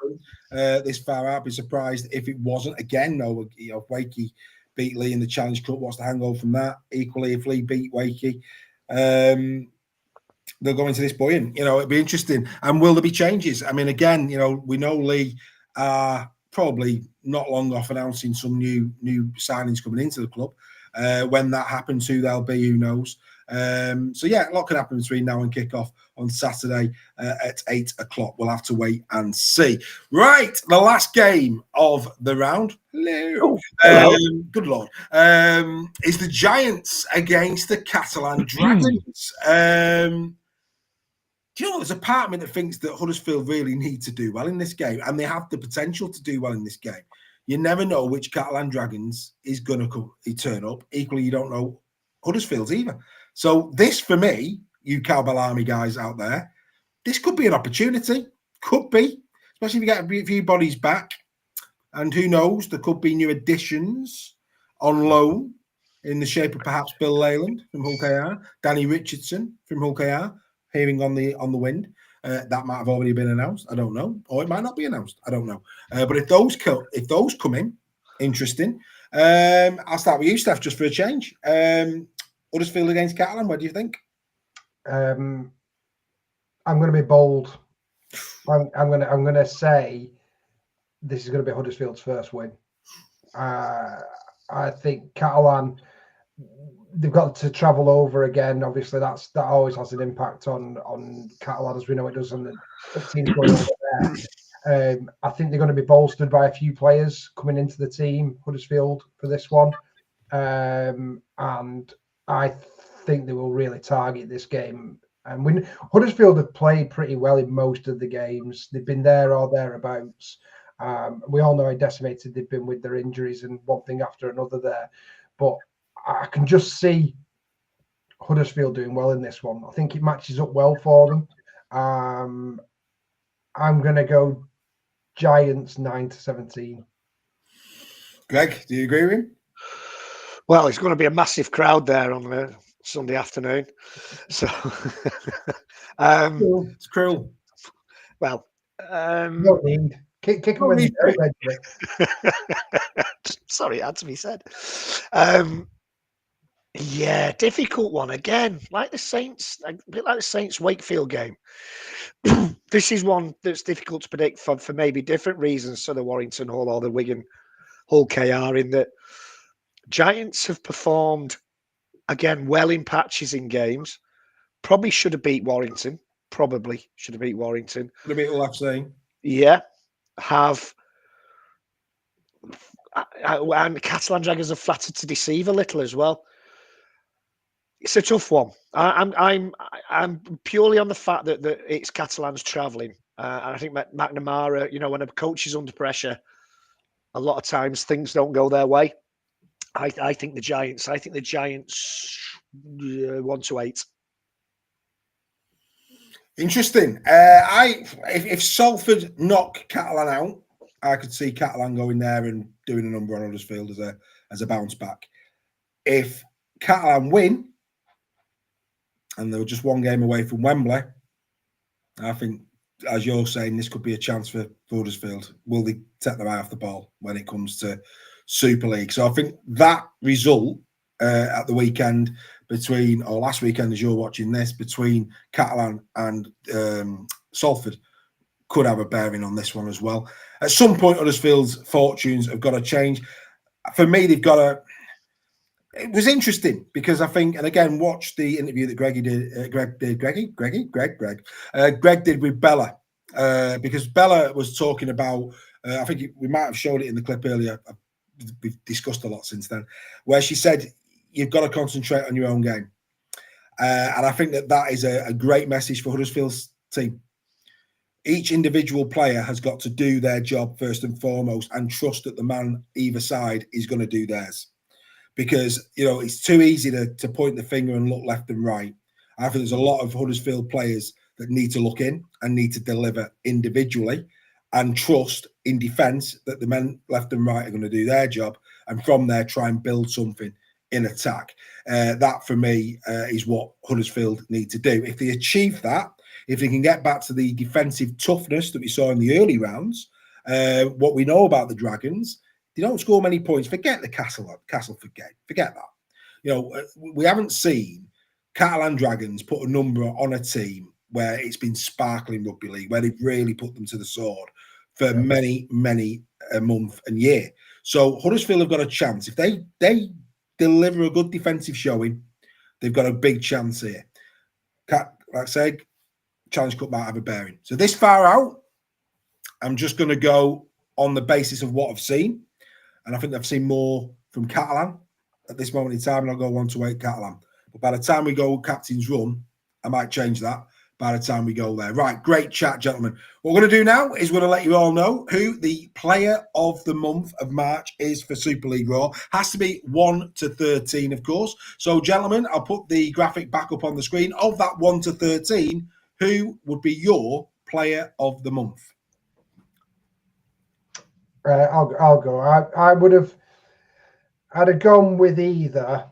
this far out. I'd be surprised if it wasn't. Again, though, you know, Wakey beat Lee in the Challenge Cup. What's the hangover from that? Equally, if Lee beat Wakey, they'll go into this buoyant. You know, it'd be interesting. And will there be changes? I mean, again, you know, we know Lee are probably not long off announcing some new signings coming into the club. When that happens, who they'll be, who knows? So yeah, a lot can happen between now and kickoff on Saturday at 8 o'clock. We'll have to wait and see. Right, the last game of the round. Hello. Good Lord. Is the Giants against the Catalan Dragons. Do you know, there's a part of me that thinks that Huddersfield really need to do well in this game, and they have the potential to do well in this game. You never know which Catalan Dragons is going to turn up. Equally, you don't know Huddersfield's either. So this, for me, you Cowbell Army guys out there, this could be an opportunity. Could be, especially if you get a few bodies back. And who knows, there could be new additions on loan in the shape of perhaps Bill Leyland from Hull KR, Danny Richardson from Hull KR, hearing on the wind. That might have already been announced. I don't know. Or it might not be announced. I don't know. But if those come in, interesting. I'll start with you, Steph, just for a change. Huddersfield against Catalan, what do you think? I'm going to be bold. I'm going to say this is going to be Huddersfield's first win. I think Catalan, they've got to travel over again. Obviously, that always has an impact on Catalan, as we know it does on the teams going over there. I think they're going to be bolstered by a few players coming into the team, Huddersfield, for this one. And I think they will really target this game. And Huddersfield have played pretty well in most of the games. They've been there or thereabouts. We all know how decimated they've been with their injuries and one thing after another there. But I can just see Huddersfield doing well in this one. I think it matches up well for them. I'm going to go Giants 9-17. Greg, do you agree with him? Well, it's going to be a massive crowd there on the Sunday afternoon. So It's cruel. Well, no need. Kick it when you don't ready it. Sorry, it had to be said. Yeah, difficult one again. Like the Saints, a bit like the Saints Wakefield game. This is one that's difficult to predict for maybe different reasons to the Warrington Hull or the Wigan Hull KR, in that Giants have performed again well in patches in games. Probably should have beat Warrington. Probably should have beat Warrington. Could have beat Hull FC. Yeah, have. And Catalan Dragons are flattered to deceive a little as well. It's a tough one. I'm purely on the fact that it's Catalans travelling, and I think McNamara. You know, when a coach is under pressure, a lot of times things don't go their way. I think the Giants. 1-8. Interesting. If Salford knock Catalan out, I could see Catalan going there and doing a number on Huddersfield as a bounce back. If Catalan win, and they were just one game away from Wembley, I think, as you're saying, this could be a chance for Huddersfield. Will they take their eye off the ball when it comes to Super League? So I think that result at the weekend last weekend, as you're watching this, between Catalan and Salford could have a bearing on this one as well. At some point, Huddersfield's fortunes have got to change. For me, they've got to. It was interesting because I think, and again, watch the interview that Greg did with Bella, because Bella was talking about. I think we might have showed it in the clip earlier. We've discussed a lot since then, where she said you've got to concentrate on your own game, and I think that is a great message for Huddersfield's team. Each individual player has got to do their job first and foremost, and trust that the man either side is going to do theirs. Because, you know, it's too easy to point the finger and look left and right. I think there's a lot of Huddersfield players that need to look in and need to deliver individually and trust in defence that the men left and right are going to do their job, and from there try and build something in attack. That, for me, is what Huddersfield need to do. If they achieve that, if they can get back to the defensive toughness that we saw in the early rounds, what we know about the Dragons, they don't score many points. Forget the Castleford game. Forget that. You know, we haven't seen Catalan Dragons put a number on a team where it's been sparkling rugby league, where they've really put them to the sword for many a month and year. So Huddersfield have got a chance. If they deliver a good defensive showing, they've got a big chance here. Like I said, Challenge Cup might have a bearing. So this far out, I'm just going to go on the basis of what I've seen. And I think I've seen more from Catalan at this moment in time, and I'll go 1-8 Catalan. But by the time we go captain's run, I might change that by the time we go there. Right, great chat, gentlemen. What we're going to do now is we're going to let you all know who the player of the month of March is for Super League Raw. Has to be 1 to 13, of course. So, gentlemen, I'll put the graphic back up on the screen. Of that 1 to 13, who would be your player of the month? I'll go. I'd have gone with either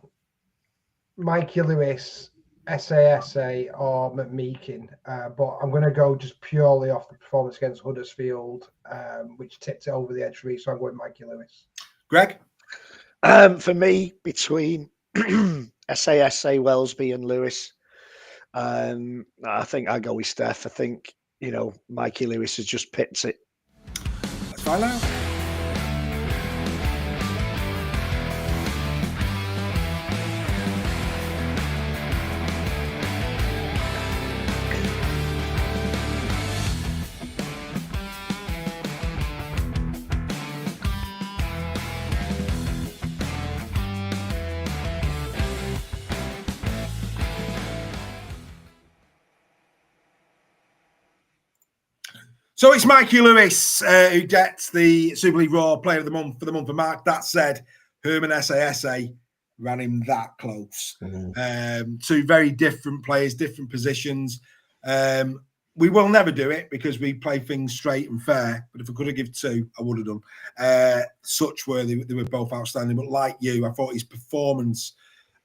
Mikey Lewis, SASA, or McMeekin, but I'm going to go just purely off the performance against Huddersfield, which tipped it over the edge for me. So I'm going Mikey Lewis. Greg? For me, between SASA, Wellesby, and Lewis, I think I go with Steph. I think, Mikey Lewis has just picked it. Let's find out. So it's Mikey Lewis who gets the Super League Raw Player of the Month for the month of March. That said, Herman SASA ran him that close. Two very different players, different positions. We will never do it because we play things straight and fair. But if I could have given two, I would have done. Such were they were both outstanding. But like you, I thought his performance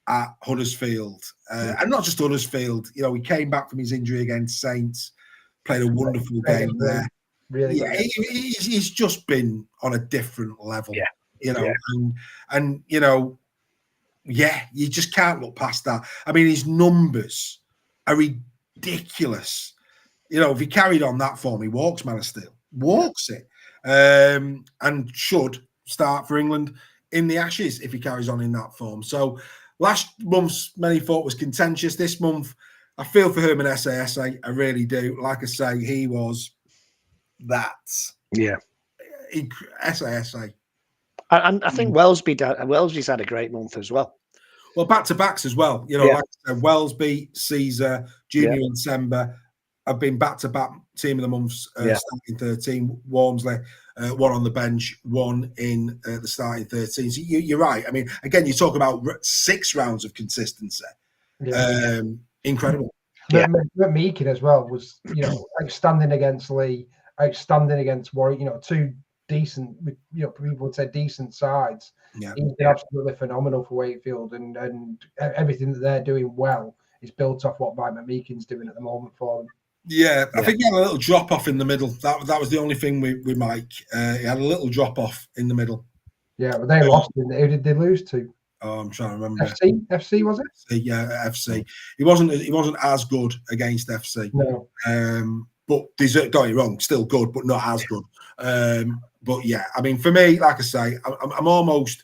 at Huddersfield. And not just Huddersfield, you know, he came back from his injury against Saints, played a wonderful game there. Really, he's just been on a different level, you know, and you know, you just can't look past that. I mean, his numbers are ridiculous. You know, if he carried on that form, he walks Man of Steel, walks it, and should start for England in the Ashes if he carries on in that form. So last month's many thought was contentious. This month, I feel for Herman Essa. I really do. Like I say, he was that. Yeah. Essa. And I think Wellesby's had a great month as well. Well, back-to-backs as well. You know, like I said, Wellesby, Caesar, Junior and Semba have been back-to-back team of the months, starting 13. Walmsley, one on the bench, one in the starting 13. So you're right. I mean, again, you talk about 6 rounds of consistency. Incredible. Meakin as well was, you know, outstanding against Lee, outstanding against Warwick. You know, 2 decent, you know, people would say decent sides. He's been absolutely phenomenal for Wakefield, and everything that they're doing well is built off what Mike McMeekin's doing at the moment for them. I think he had a little drop off in the middle. That was the only thing with Mike. He had a little drop off in the middle. Yeah, but they lost. Who did they lose to? Oh, I'm trying to remember. FC was it? FC. He wasn't as good against FC. No. But don't get me wrong, still good, but not as good. But yeah, I mean, for me, like I say, I'm almost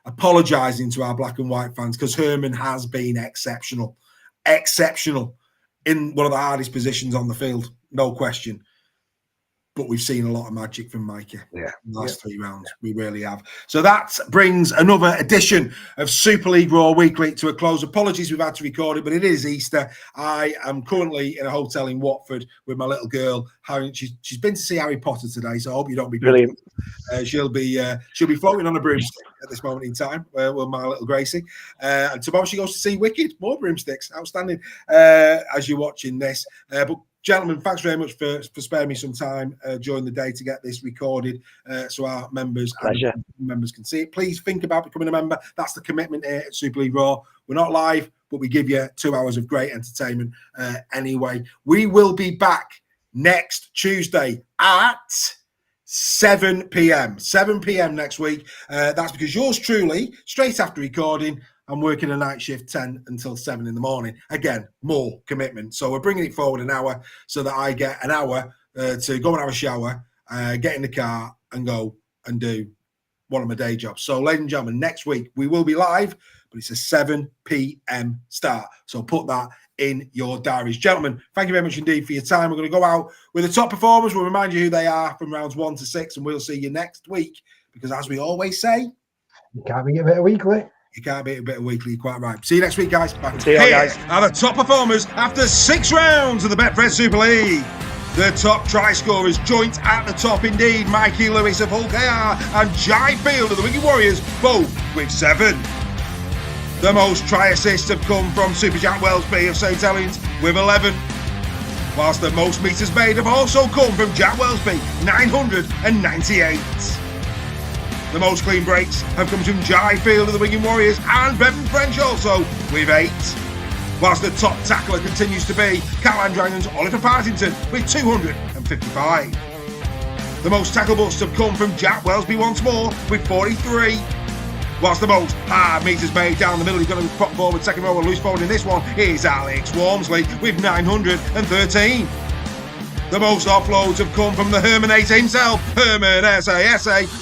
apologising to our black and white fans because Herman has been exceptional in one of the hardest positions on the field, no question. But we've seen a lot of magic from Mikey in the last 3 rounds. We really have. So that brings another edition of Super League Raw Weekly to a close. Apologies we've had to record it, but it is Easter. I am currently in a hotel in Watford with my little girl. She's been to see Harry Potter today, so I hope you don't be brilliant. She'll be floating on a broomstick at this moment in time with my little Gracie. And tomorrow she goes to see Wicked. More broomsticks. Outstanding as you're watching this. But gentlemen, thanks very much for sparing me some time during the day to get this recorded so our members can see it. Please think about becoming a member. That's the commitment here at Super League Raw. We're not live, but we give you 2 hours of great entertainment anyway. We will be back next Tuesday at 7 p.m. 7 p.m. next week. That's because yours truly, straight after recording, I'm working a night shift 10 until 7 in the morning. Again, more commitment. So we're bringing it forward an hour so that I get an hour to go and have a shower, get in the car and go and do one of my day jobs. So ladies and gentlemen, next week we will be live, but it's a 7 p.m. start. So put that in your diaries. Gentlemen, thank you very much indeed for your time. We're going to go out with the top performers. We'll remind you who they are from rounds 1 to 6, and we'll see you next week. Because as we always say, you can't be a bit weekly. You can't beat a bit of weekly, quite right. See you next week, guys. Back see you guys. Are the top performers after 6 rounds of the Betfred Super League. The top try scorers joint at the top indeed. Mikey Lewis of Hull KR and Jai Field of the Wigan Warriors, both with 7. The most try assists have come from Super Jack Wellesby of St Helens with 11. Whilst the most metres made have also come from Jack Wellesby, 998. The most clean breaks have come from Jai Field of the Wigan Warriors and Bevan French also with 8. Whilst the top tackler continues to be Caroline Dragon's Oliver Partington with 255. The most tackle busts have come from Jack Wellesby once more with 43. Whilst the most hard metres made down the middle, he's going to pop forward, second row and loose forward in this one, is Alex Walmsley with 913. The most offloads have come from the Hermanator himself, Herman Essa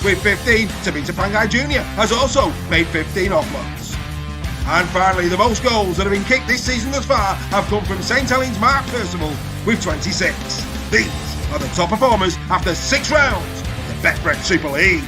with 15. Tabita Pangai Jr. has also made 15 offloads. And finally, the most goals that have been kicked this season thus far have come from St Helens Mark Percival with 26. These are the top performers after 6 rounds of the Betfred Super League.